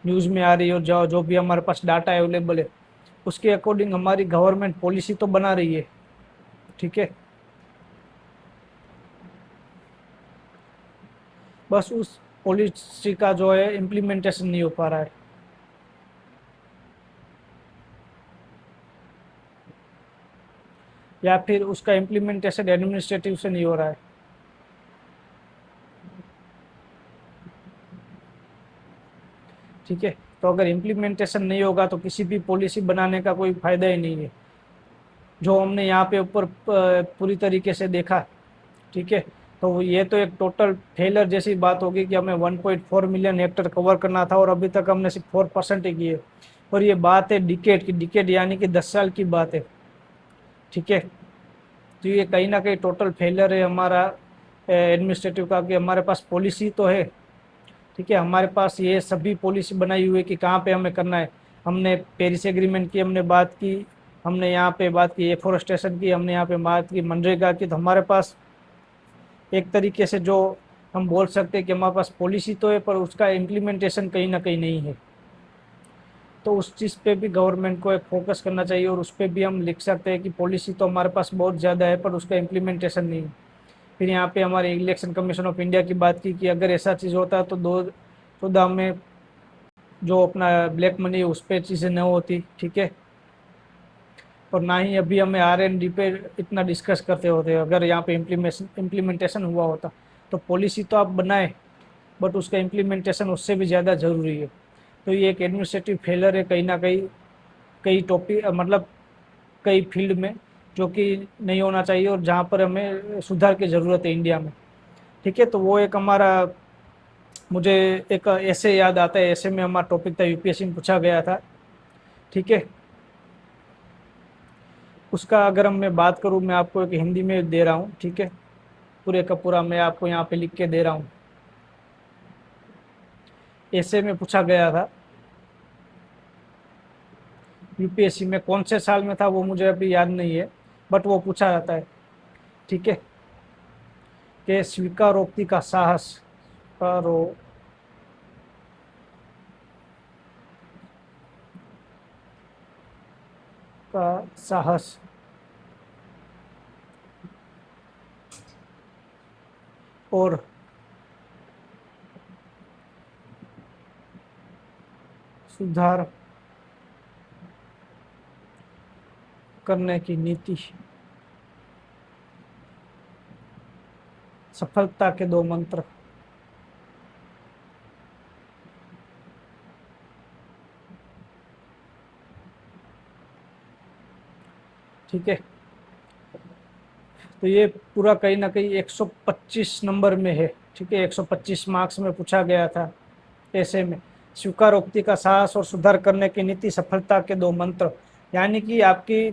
न्यूज़ में आ रही है और जो भी हमारे पास डाटा अवेलेबल है, उसके अकॉर्डिंग हमारी गवर्नमेंट पॉलिसी तो बना रही है, ठीक है। बस उस पॉलिसी का जो है इम्प्लीमेंटेशन नहीं हो पा रहा है। या फिर उसका इम्प्लीमेंटेशन एडमिनिस्ट्रेटिव से नहीं हो रहा है, ठीक है। तो अगर इम्प्लीमेंटेशन नहीं होगा तो किसी भी पॉलिसी बनाने का कोई फायदा ही नहीं है। जो हमने यहाँ पे ऊपर पूरी तरीके से देखा, ठीक है, तो ये तो एक टोटल फेलर जैसी बात होगी कि हमें 1.4 मिलियन हेक्टर कवर करना था और अभी तक हमने सिर्फ 4% ही किए। और ये बात है डिकेड की, डिकेड यानी कि 10 साल की बात है, ठीक है। तो ये कहीं ना कहीं टोटल फेलियर है हमारा एडमिनिस्ट्रेटिव का, कि हमारे पास पॉलिसी तो है, ठीक है, हमारे पास ये सभी पॉलिसी बनाई हुई है कि कहाँ पे हमें करना है। हमने पेरिस एग्रीमेंट की हमने बात की, हमने यहाँ पे बात की एफोरेस्टेशन की, हमने यहाँ पे बात की मनरेगा की। तो हमारे पास एक तरीके से जो हम बोल सकते हैं कि हमारे पास पॉलिसी तो है पर उसका इम्प्लीमेंटेशन कहीं ना कहीं नहीं है। तो उस चीज़ पे भी गवर्नमेंट को एक फोकस करना चाहिए और उस पर भी हम लिख सकते हैं कि पॉलिसी तो हमारे पास बहुत ज़्यादा है पर उसका इम्प्लीमेंटेशन नहीं है। फिर यहाँ पे हमारे इलेक्शन कमीशन ऑफ इंडिया की बात की कि अगर ऐसा चीज़ होता तो 2014 में जो अपना ब्लैक मनी उस पर चीज़ें न होती, ठीक है। और ना ही अभी हमें R&D पे इतना डिस्कस करते होते, अगर यहाँ पे इम्प्लीमेंटेशन हुआ होता। तो पॉलिसी तो आप बनाए बट उसका इम्प्लीमेंटेशन उससे भी ज़्यादा ज़रूरी है। तो ये एक एडमिनिस्ट्रेटिव फेलर है कहीं ना कहीं, कई टॉपिक मतलब कई फील्ड में, जो कि नहीं होना चाहिए और जहाँ पर हमें सुधार की ज़रूरत है इंडिया में, ठीक है। तो वो एक हमारा, मुझे एक ऐसे याद आता है, ऐसे में हमारा टॉपिक था यूपीएससी में पूछा गया था, ठीक है। उसका अगर हम मैं बात करूँ, मैं आपको एक हिंदी में दे रहा हूँ, ठीक है, पूरे का पूरा मैं आपको यहाँ पे लिख के दे रहा हूँ। ऐसे में पूछा गया था यूपीएससी में, कौन से साल में था वो मुझे अभी याद नहीं है, बट वो पूछा जाता है, ठीक है, कि स्वीकारोक्ति का साहस करो, का साहस और सुधार करने की नीति, सफलता के दो मंत्र। ठीक है। तो ये पूरा कहीं ना कहीं 125 नंबर में है, ठीक है, 125 मार्क्स में पूछा गया था। ऐसे में स्वीकारोक्ति का साहस और सुधार करने की नीति, सफलता के दो मंत्र। यानी कि आपकी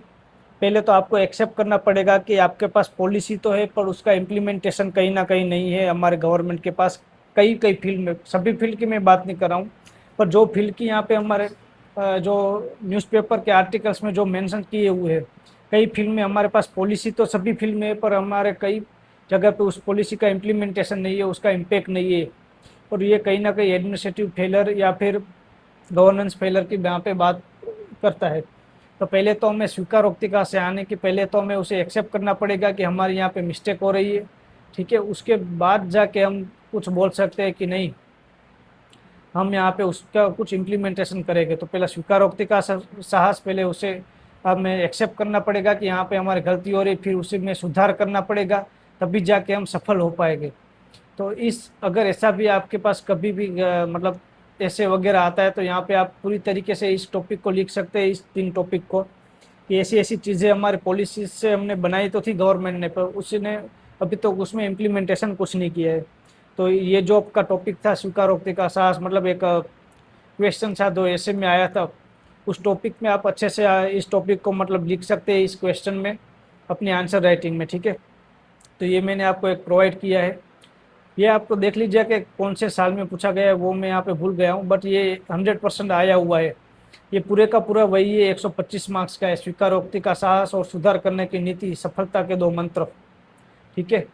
पहले तो आपको एक्सेप्ट करना पड़ेगा कि आपके पास पॉलिसी तो है पर उसका इम्प्लीमेंटेशन कहीं ना कहीं नहीं है हमारे गवर्नमेंट के पास। कई कई फील्ड में, सभी फील्ड की मैं बात नहीं कर रहा हूँ, पर जो फील्ड की यहाँ पे हमारे जो न्यूज़पेपर के आर्टिकल्स में जो मेंशन किए हुए हैं, कई फील्ड में हमारे पास पॉलिसी तो सभी फील्ड में है पर हमारे कई जगह पे उस पॉलिसी का इम्प्लीमेंटेशन नहीं है, उसका इम्पैक्ट नहीं है। और ये कहीं ना कहीं एडमिनिस्ट्रेटिव फेलर या फिर गवर्नेंस फेलर की यहाँ पे बात करता है। तो पहले तो हमें स्वीकारोक्ति का से आने के पहले तो हमें उसे एक्सेप्ट करना पड़ेगा कि हमारे यहाँ पे मिस्टेक हो रही है, ठीक है। उसके बाद जाके हम कुछ बोल सकते हैं कि नहीं, हम यहाँ पे उसका कुछ इम्प्लीमेंटेशन करेंगे। तो पहला स्वीकारोक्ति का साहस, पहले उसे हमें एक्सेप्ट करना पड़ेगा कि यहाँ पे हमारी गलती हो रही, फिर उसी में सुधार करना पड़ेगा, तभी जाके हम सफल हो पाएंगे। तो इस अगर ऐसा भी आपके पास कभी भी मतलब ऐसे वगैरह आता है तो यहाँ पे आप पूरी तरीके से इस टॉपिक को लिख सकते हैं, इस 3 टॉपिक को, कि ऐसी ऐसी चीज़ें हमारे पॉलिसी से हमने बनाई तो थी गवर्नमेंट ने, पर उसने अभी तो उसमें इम्प्लीमेंटेशन कुछ नहीं किया है। तो ये जो आपका टॉपिक था स्वीकारोक्ति का साहस, मतलब एक क्वेश्चन था जो ऐसे में आया था, उस टॉपिक में आप अच्छे से इस टॉपिक को मतलब लिख सकते हैं इस क्वेश्चन में अपनी आंसर राइटिंग में, ठीक है। तो ये मैंने आपको एक प्रोवाइड किया है, ये आपको देख लीजिए कि कौन से साल में पूछा गया है, वो मैं यहाँ पे भूल गया हूँ, बट ये 100% आया हुआ है। ये पूरे का पूरा वही है, 125 मार्क्स का है, स्वीकारोक्ति का साहस और सुधार करने की नीति, सफलता के दो मंत्र, ठीक है।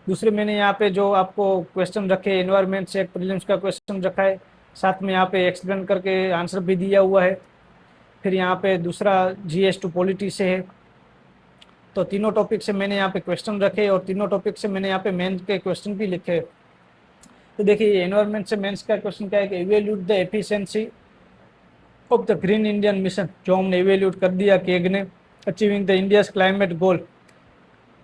दूसरे मैंने यहाँ पे जो आपको क्वेश्चन रखे, एनवायरमेंट से एक प्रीलिम्स का क्वेश्चन रखा है, साथ में यहाँ पे एक्सप्लेन करके आंसर भी दिया हुआ है। फिर यहाँ पे दूसरा जीएस टू पॉलिटी से है। तो तीनों टॉपिक से मैंने यहाँ पे क्वेश्चन रखे और तीनों टॉपिक से मैंने यहाँ पे मेंस के क्वेश्चन भी लिखे। तो देखिए एनवायरमेंट से मेंस का क्वेश्चन क्या है कि evaluate the efficiency of the green Indian mission, जो हमने इवेल्यूट कर दिया केग ने, अचीविंग द इंडियाज क्लाइमेट गोल,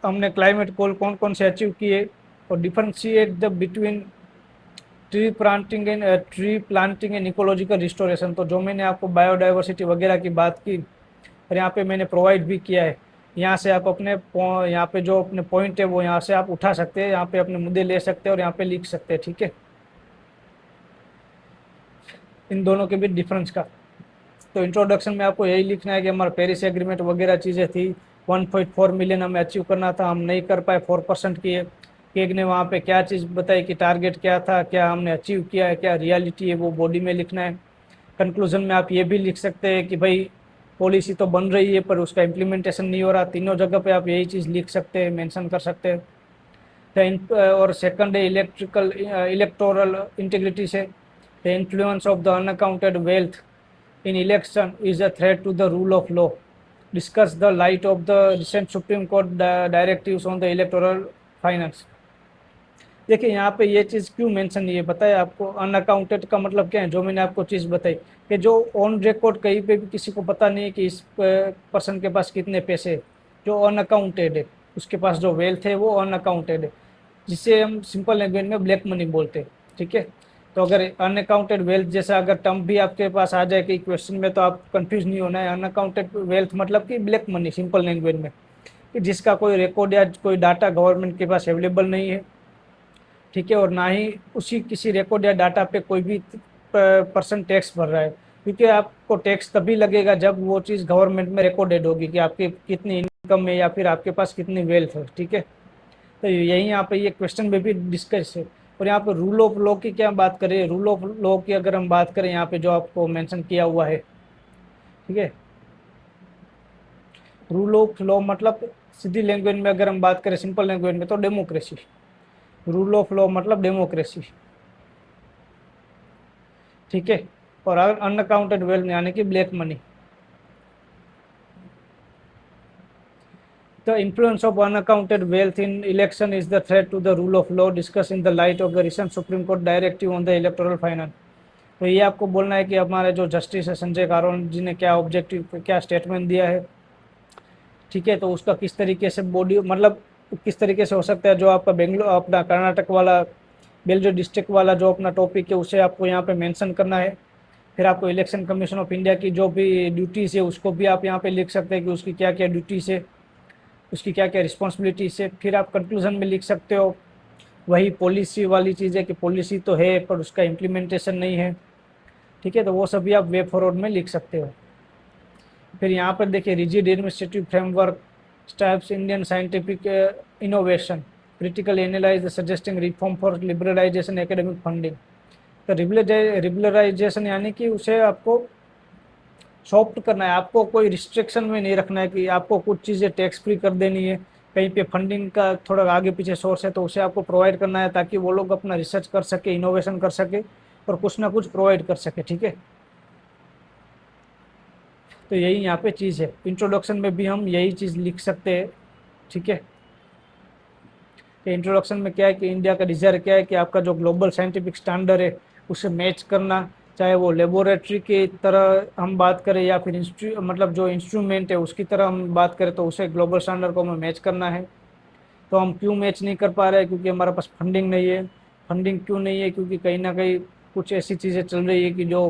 हमने क्लाइमेट गोल कौन कौन से अचीव किए, और differentiate the between tree planting and ecological restoration. तो जो मैंने आपको बायोडाइवर्सिटी वगैरह की बात की और यहाँ पे मैंने प्रोवाइड भी किया है, यहाँ से आप अपने यहाँ पे जो अपने पॉइंट है वो यहाँ से आप उठा सकते हैं, यहाँ पे अपने मुद्दे ले सकते हैं और यहाँ पे लिख सकते हैं, ठीक है, इन दोनों के बीच डिफरेंस का। तो इंट्रोडक्शन में आपको यही लिखना है कि हमारा पेरिस एग्रीमेंट वगैरह चीज़ें थी, 1.4 मिलियन हमें अचीव करना था, हम नहीं कर पाए, 4% किए। केग ने वहाँ पे क्या चीज़ बताई कि टारगेट क्या था, क्या हमने अचीव किया है, क्या रियलिटी है, वो बॉडी में लिखना है। कंक्लूजन में आप ये भी लिख सकते हैं कि भाई पॉलिसी तो बन रही है पर उसका इम्प्लीमेंटेशन नहीं हो रहा, तीनों जगह पे आप यही चीज़ लिख सकते हैं, मेंशन कर सकते हैं। और सेकंड है इलेक्टोरल इंटीग्रिटी से, the influence of the unaccounted wealth in election is a threat to the rule of law. Discuss the light of the recent Supreme Court directives on the electoral finance. देखिए यहाँ पे ये चीज़ क्यों mention ये बताया आपको, unaccounted का मतलब क्या है, जो मैंने आपको चीज़ बताई कि जो ऑन रिकॉर्ड कहीं पे भी किसी को पता नहीं है कि इस पर्सन के पास कितने पैसे, जो अनअकाउंटेड है उसके पास जो वेल्थ है वो अनअकाउंटेड है, जिसे हम सिंपल लैंग्वेज में ब्लैक मनी बोलते हैं, ठीक है। तो अगर अनअकाउंटेड वेल्थ जैसा अगर टर्म भी आपके पास आ जाए कि क्वेश्चन में, तो आप कंफ्यूज नहीं होना है। अनअकाउंटेड वेल्थ मतलब कि ब्लैक मनी, सिंपल लैंग्वेज में, कि जिसका कोई रिकॉर्ड या कोई डाटा गवर्नमेंट के पास अवेलेबल नहीं है, ठीक है, और ना ही उसी किसी रिकॉर्ड या डाटा पे कोई भी पर्सन टैक्स भर रहा है, क्योंकि आपको टैक्स तभी लगेगा जब वो चीज़ गवर्नमेंट में रिकॉर्डेड होगी कि आपकी कितनी इनकम है या फिर आपके पास कितनी वेल्थ है, ठीक है। तो यही यहाँ पे ये क्वेश्चन में भी डिस्कस है। और यहाँ पे रूल ऑफ लॉ की क्या बात करें, रूल ऑफ लॉ की अगर हम बात करें यहाँ पे जो आपको मेंशन किया हुआ है, ठीक है, रूल ऑफ लॉ मतलब सीधी लैंग्वेज में अगर हम बात करें, सिंपल लैंग्वेज में, तो डेमोक्रेसी। रूल ऑफ लॉ मतलब डेमोक्रेसी, ठीक है। और अनअकाउंटेड वेल्थ यानी कि black money. The influence of unaccounted wealth in election is the threat to the rule of law, discussed in the light of the recent Supreme Court directive on the electoral finance. तो ये आपको बोलना है कि हमारे जो justice है संजय करोल जी ने क्या ऑब्जेक्टिव, क्या स्टेटमेंट दिया है, ठीक है। तो उसका किस तरीके से बॉडी मतलब किस तरीके से हो सकता है, जो आपका बेंगलोर अपना कर्नाटक वाला बेल्जो डिस्ट्रिक्ट वाला जो अपना टॉपिक है उसे आपको यहाँ पे मेंशन करना है। फिर आपको इलेक्शन कमीशन ऑफ इंडिया की जो भी ड्यूटीज़ है उसको भी आप यहाँ पे लिख सकते हैं कि उसकी क्या क्या ड्यूटीज़ है, उसकी क्या क्या रिस्पॉन्सिबिलिटीज है। फिर आप कंक्लूजन में लिख सकते हो वही पॉलिसी वाली चीज़ है कि पॉलिसी तो है पर उसका इम्प्लीमेंटेशन नहीं है, ठीक है, तो वो सभी आप वे फॉरवर्ड में लिख सकते हो। फिर यहाँ पर देखिए rigid administrative framework stabs Indian scientific innovation critical analyse suggesting reform for liberalisation academic funding. तो रिबलराइजेशन यानी कि उसे आपको सॉफ्ट करना है, आपको कोई रिस्ट्रिक्शन में नहीं रखना है कि आपको कुछ चीज़ें टैक्स फ्री कर देनी है, कहीं पे फंडिंग का थोड़ा आगे पीछे सोर्स है तो उसे आपको प्रोवाइड करना है ताकि वो लोग अपना रिसर्च कर सके, इनोवेशन कर सके और कुछ ना कुछ प्रोवाइड कर सके, ठीक है। तो यही यहाँ पे चीज़ है, इंट्रोडक्शन में भी हम यही चीज़ लिख सकते हैं, ठीक है। कि इंट्रोडक्शन में क्या है कि इंडिया का डिज़ायर क्या है कि आपका जो ग्लोबल साइंटिफिक स्टैंडर्ड है उसे मैच करना, चाहे वो लेबोरेटरी की तरह हम बात करें या फिर मतलब जो इंस्ट्रूमेंट है उसकी तरह हम बात करें तो उसे ग्लोबल स्टैंडर्ड को हमें मैच करना है। तो हम क्यों मैच नहीं कर पा रहे हैं, क्योंकि हमारे पास फंडिंग नहीं है। फंडिंग क्यों नहीं है, क्योंकि कहीं ना कहीं कुछ ऐसी चीज़ें चल रही है कि जो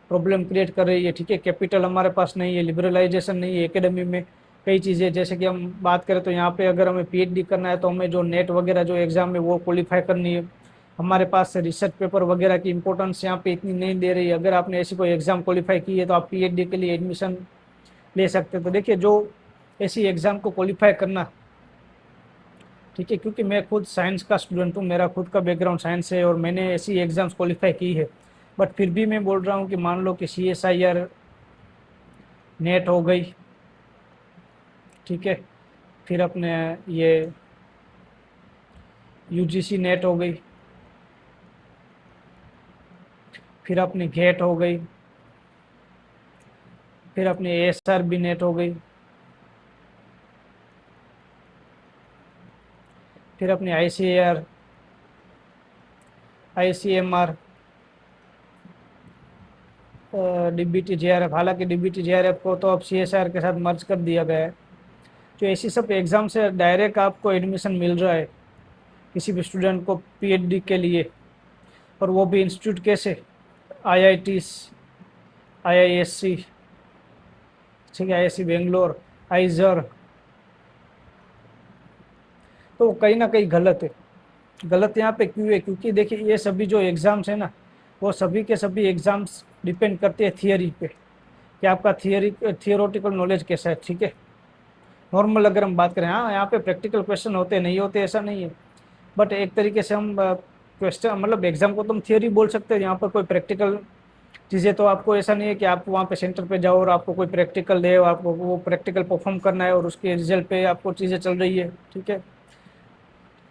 प्रॉब्लम क्रिएट कर रही है, ठीक है। कैपिटल हमारे पास नहीं है, लिबरलाइजेशन नहीं है एकेडमी में, कई चीज़ें जैसे कि हम बात करें तो यहाँ पे अगर हमें पीएचडी करना है तो हमें जो नेट वगैरह जो एग्ज़ाम है वो क्वालिफाई करनी है। हमारे पास रिसर्च पेपर वगैरह की इंपॉर्टेंस यहाँ पे इतनी नहीं दे रही है। अगर आपने ऐसी कोई एग्ज़ाम क्वालिफाई की है तो आप पीएचडी के लिए एडमिशन ले सकते हैं। तो देखिए जो ऐसी एग्ज़ाम को क्वालिफाई करना, ठीक है, क्योंकि मैं खुद साइंस का स्टूडेंट हूँ, मेरा खुद का बैकग्राउंड साइंस है और मैंने ऐसी एग्ज़ाम्स क्वालिफाई की है। बट फिर भी मैं बोल रहा हूँ कि मान लो कि CSIR नेट हो गई, ठीक है, फिर अपने ये UGC नेट हो गई, फिर अपनी गेट हो गई, फिर अपनी ASRB नेट हो गई, फिर अपनी ICAR, ICMR, DBT JRF। हालांकि DBT JRF को तो अब CSIR के साथ मर्ज कर दिया गया है। तो ऐसी सब एग्ज़ाम से डायरेक्ट आपको एडमिशन मिल रहा है किसी भी स्टूडेंट को PhD के लिए, और वो भी इंस्टीट्यूट कैसे, IITs, IISc, ठीक है, IISc बेंगलोर, आइजर। तो कहीं ना कहीं गलत है। गलत यहाँ पे क्यों है, क्योंकि देखिए ये सभी जो एग्ज़ाम्स है ना वो सभी के सभी एग्ज़ाम्स डिपेंड करते हैं थियरी पे कि आपका थियोरेटिकल नॉलेज कैसा है, ठीक है। नॉर्मल अगर हम बात करें, हाँ यहाँ पे प्रैक्टिकल क्वेश्चन होते नहीं होते ऐसा नहीं है, बट एक तरीके से हम क्वेश्चन मतलब एग्जाम को तो हम थियोरी बोल सकते हैं। यहाँ पर कोई प्रैक्टिकल चीज़ें तो आपको ऐसा नहीं है कि आप वहाँ पे सेंटर पे जाओ और आपको कोई प्रैक्टिकल दे और आपको वो प्रैक्टिकल परफॉर्म करना है और उसके रिजल्ट पे आपको चीज़ें चल रही है, ठीक है।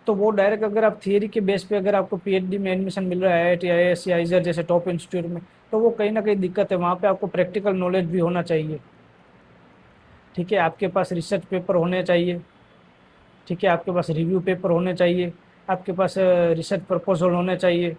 तो वो डायरेक्ट अगर आप थियरी के बेस पे अगर आपको PhD में एडमिशन मिल रहा है IIT IISc आइजर जैसे टॉप इंस्टीट्यूट में, तो वो कहीं ना कहीं दिक्कत है। वहाँ पे आपको प्रैक्टिकल नॉलेज भी होना चाहिए, ठीक है। आपके पास रिसर्च पेपर होने चाहिए, ठीक है, आपके पास रिव्यू पेपर होने चाहिए, आपके पास रिसर्च प्रपोजल होने चाहिए,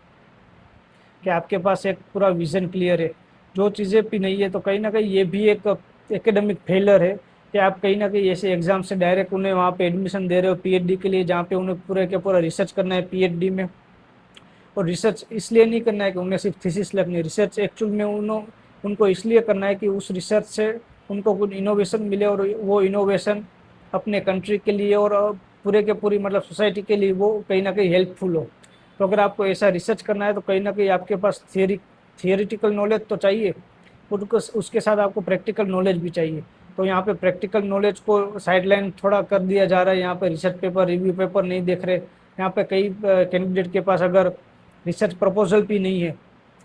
कि आपके पास एक पूरा विजन क्लियर है। जो चीज़ें भी नहीं है तो कहीं ना कहीं ये भी एक एकेडमिक फेलर है कि आप कहीं ना कहीं ऐसे एग्जाम से डायरेक्ट उन्हें वहाँ पे एडमिशन दे रहे हो PhD के लिए, जहाँ पे उन्हें पूरे के पूरा रिसर्च करना है PhD में। और रिसर्च इसलिए नहीं करना है कि उन्हें सिर्फ थीसिस लिखनी है, रिसर्च एक्चुअल में उनको इसलिए करना है कि उस रिसर्च से उनको कुछ इनोवेशन मिले और वो इनोवेशन अपने कंट्री के लिए और पूरे के पूरी मतलब सोसाइटी के लिए वो कहीं ना कहीं हेल्पफुल हो। तो अगर आपको ऐसा रिसर्च करना है तो कहीं ना कहीं आपके पास थियोरिटिकल नॉलेज तो चाहिए, उसके साथ आपको प्रैक्टिकल नॉलेज भी चाहिए। तो यहाँ पे प्रैक्टिकल नॉलेज को साइडलाइन थोड़ा कर दिया जा रहा है, यहाँ पे रिसर्च पेपर रिव्यू पेपर नहीं देख रहे। यहाँ पे कई कैंडिडेट के पास अगर रिसर्च प्रपोजल भी नहीं है,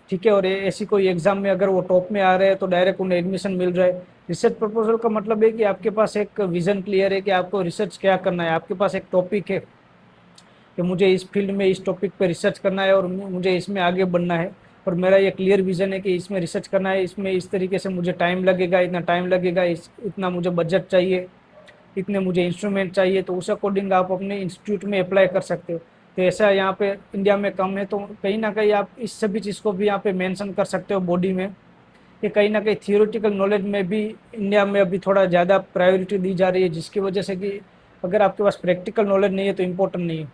ठीक है, और ऐसी कोई एग्जाम में अगर वो टॉप में आ रहे हैं तो डायरेक्ट उन्हें एडमिशन मिल रहा है। रिसर्च प्रपोजल का मतलब है कि आपके पास एक विजन क्लियर है कि आपको रिसर्च क्या करना है, आपके पास एक टॉपिक है कि मुझे इस फील्ड में इस टॉपिक पे रिसर्च करना है और मुझे इसमें आगे बढ़ना है, और मेरा ये क्लियर विजन है कि इसमें रिसर्च करना है, इसमें इस तरीके से मुझे टाइम लगेगा, इतना टाइम लगेगा, इतना मुझे बजट चाहिए, इतने मुझे इंस्ट्रूमेंट चाहिए। तो उस अकॉर्डिंग आप अपने इंस्टीट्यूट में अप्लाई कर सकते हो। तो ऐसा यहाँ पे इंडिया में कम है, तो कहीं ना कहीं आप इस सभी चीज़ को भी यहाँ पे मेंशन कर सकते हो बॉडी में कि कहीं ना कहीं थियोरेटिकल नॉलेज में भी इंडिया में अभी थोड़ा ज़्यादा प्रायोरिटी दी जा रही है, जिसकी वजह से कि अगर आपके पास प्रैक्टिकल नॉलेज नहीं है तो इम्पोर्टेंट नहीं है।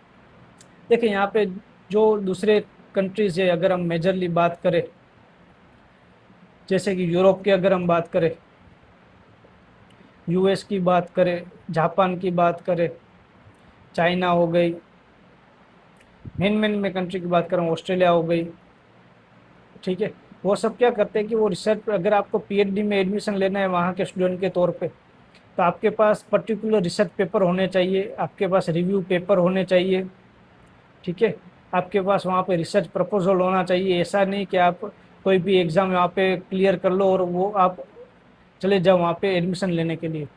देखिए यहाँ पे जो दूसरे कंट्रीज़ है, अगर हम मेजरली बात करें जैसे कि यूरोप की अगर हम बात करें, यूएस की बात करें, जापान की बात करें, चाइना हो गई, मेन में कंट्री की बात करूँ ऑस्ट्रेलिया हो गई, ठीक है। वो सब क्या करते हैं कि वो रिसर्च, अगर आपको पीएचडी में एडमिशन लेना है वहाँ के स्टूडेंट के तौर पे, तो आपके पास पर्टिकुलर रिसर्च पेपर होने चाहिए, आपके पास रिव्यू पेपर होने चाहिए, ठीक है। आपके पास वहाँ पे रिसर्च प्रपोजल होना चाहिए। ऐसा नहीं कि आप कोई भी एग्ज़ाम वहाँ पे क्लियर कर लो और वो आप चले जाओ वहाँ पे एडमिशन लेने के लिए।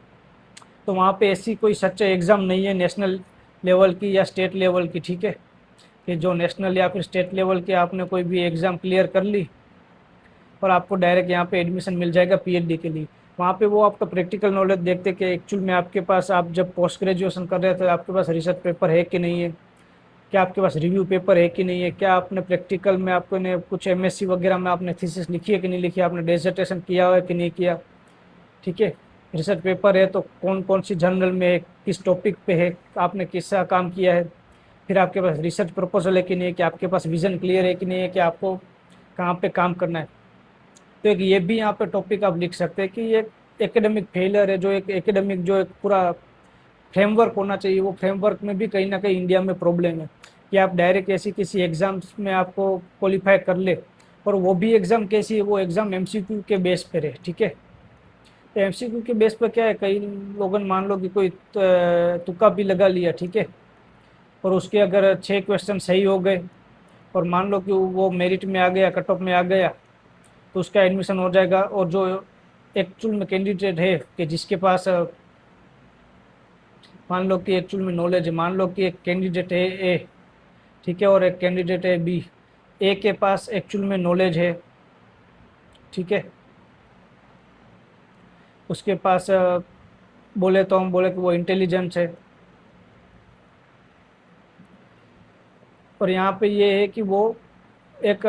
तो वहाँ पे ऐसी कोई सच्चा एग्ज़ाम नहीं है नेशनल लेवल की या स्टेट लेवल की, ठीक है, कि जो नेशनल या फिर स्टेट लेवल के आपने कोई भी एग्ज़ाम क्लियर कर ली और आपको डायरेक्ट यहाँ पे एडमिशन मिल जाएगा पीएचडी के लिए। वहाँ पे वो आपका प्रैक्टिकल नॉलेज देखते कि एक्चुअल में आपके पास, आप जब पोस्ट ग्रेजुएशन कर रहे थे आपके पास रिसर्च पेपर है कि नहीं है, क्या आपके पास रिव्यू पेपर है कि नहीं है, क्या आपने प्रैक्टिकल में आपने कुछ एमएससी वगैरह में आपने थीसिस लिखी है कि नहीं लिखी, आपने डिसर्टेशन किया हुआ है कि नहीं किया, ठीक है। रिसर्च पेपर है तो कौन कौन सी जर्नल में है, किस टॉपिक पे है, आपने किसका काम किया है, फिर आपके पास रिसर्च प्रपोजल है कि नहीं है, कि आपके पास विजन क्लियर है कि नहीं है, कि आपको कहाँ पे काम करना है। तो एक ये भी यहाँ पे टॉपिक आप लिख सकते हैं कि ये एकेडमिक फेलियर है, जो एक एकेडमिक जो एक पूरा फ्रेमवर्क होना चाहिए, वो फ्रेमवर्क में भी कहीं ना कहीं इंडिया में प्रॉब्लम है कि आप डायरेक्ट ऐसी किसी एग्जाम्स में आपको क्वालिफाई कर ले, और वो भी एग्ज़ाम कैसी है, वो एग्ज़ाम एमसीक्यू के बेस पे रहे, ठीक है। तो एमसीक्यू के बेस पर क्या है, कई लोगों ने मान लो कि कोई तुक्का भी लगा लिया, ठीक है, और उसके अगर 6 क्वेश्चन सही हो गए और मान लो कि वो मेरिट में आ गया, कट ऑफ में आ गया, तो उसका एडमिशन हो जाएगा। और जो एक्चुअल में कैंडिडेट है कि जिसके पास मान लो कि एक्चुअल में नॉलेज है, मान लो कि एक कैंडिडेट है ए, ठीक है, और एक कैंडिडेट है बी। ए के पास एक्चुअल में नॉलेज है, ठीक है, उसके पास बोले तो हम बोले कि वो इंटेलिजेंस है, और यहाँ पे ये है कि वो एक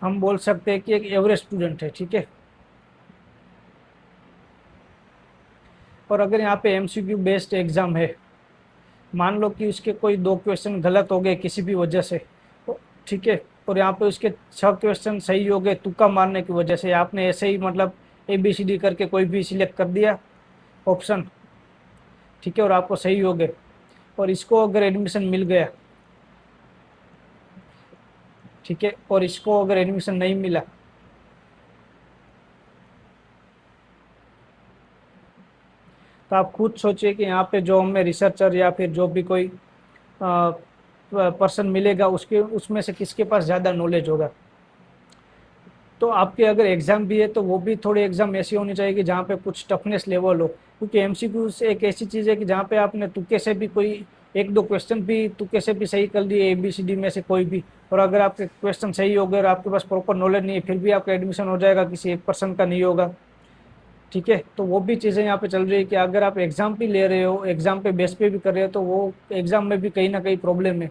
हम बोल सकते हैं कि एक एवरेज स्टूडेंट है, ठीक है। और अगर यहाँ पे एमसीक्यू बेस्ड एग्ज़ाम है, मान लो कि उसके कोई 2 क्वेश्चन गलत हो गए किसी भी वजह से, ठीक है, और यहाँ पे उसके 6 क्वेश्चन सही हो गए तुक्का मारने की वजह से, आपने ऐसे ही मतलब ABCD करके कोई भी सिलेक्ट कर दिया ऑप्शन, ठीक है, और आपको सही हो गए, और इसको अगर एडमिशन मिल गया, ठीक है, और इसको अगर एडमिशन नहीं मिला, तो आप खुद सोचिए कि यहाँ पे जो हमें रिसर्चर या फिर जो भी कोई पर्सन मिलेगा, उसके उसमें से किसके पास ज़्यादा नॉलेज होगा। तो आपके अगर एग्ज़ाम भी है तो वो भी थोड़ी एग्ज़ाम ऐसी होनी चाहिए कि जहाँ पे कुछ टफनेस लेवल हो, क्योंकि एमसीक्यू एक ऐसी चीज़ है कि जहाँ पे आपने तुक्के से भी कोई 1-2 क्वेश्चन भी तुक्के से भी सही कर दिए ABCD में से कोई भी, और अगर आपके क्वेश्चन सही हो गए और आपके पास प्रॉपर नॉलेज नहीं है, फिर भी आपका एडमिशन हो जाएगा, किसी एक पर्सन का नहीं होगा, ठीक है। तो वो भी चीज़ें यहाँ पे चल रही है कि अगर आप एग्ज़ाम भी ले रहे हो, एग्ज़ाम पे बेस पे भी कर रहे हो, तो वो एग्ज़ाम में भी कहीं ना कहीं प्रॉब्लम है,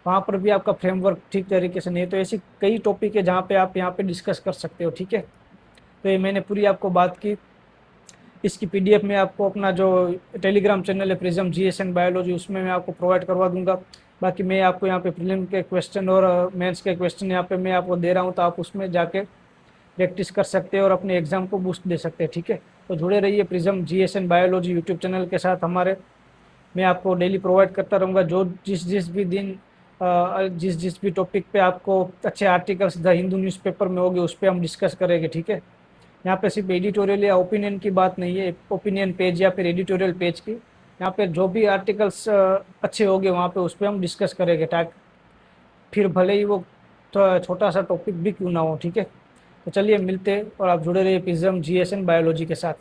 वहाँ पर भी आपका फ्रेमवर्क ठीक तरीके से नहीं है। तो ऐसी कई टॉपिक है जहाँ पे आप यहाँ पे डिस्कस कर सकते हो, ठीक है। तो ये मैंने पूरी आपको बात की। इसकी PDF में आपको अपना जो टेलीग्राम चैनल है प्रिज्म GS एंड बायोलॉजी, उसमें मैं आपको प्रोवाइड करवा दूंगा। बाकी मैं आपको यहाँ पे प्रीलिम के क्वेश्चन और मेंस के क्वेश्चन यहाँ पे मैं आपको दे रहा हूँ, तो आप उसमें जाके प्रैक्टिस कर सकते हैं और अपने एग्जाम को बूस्ट दे सकते हैं, ठीक है। तो जुड़े रहिए prism GS and biology YouTube channel के साथ हमारे। मैं आपको डेली प्रोवाइड करता रहूँगा, जो जिस भी दिन जिस भी टॉपिक पे आपको अच्छे आर्टिकल्स द हिंदू न्यूज़पेपर में होंगे उस पर हम डिस्कस करेंगे, ठीक है। यहाँ पे सिर्फ एडिटोरियल या ओपिनियन की बात नहीं है, ओपिनियन पेज या फिर एडिटोरियल पेज की, यहाँ पे जो भी आर्टिकल्स अच्छे होंगे वहाँ पे उस पर हम डिस्कस करेंगे, ताकि फिर भले ही वो छोटा सा टॉपिक भी क्यों ना हो, ठीक है। तो चलिए मिलते हैं, और आप जुड़े रहिए प्रिज्म GS एंड बायोलॉजी के साथ।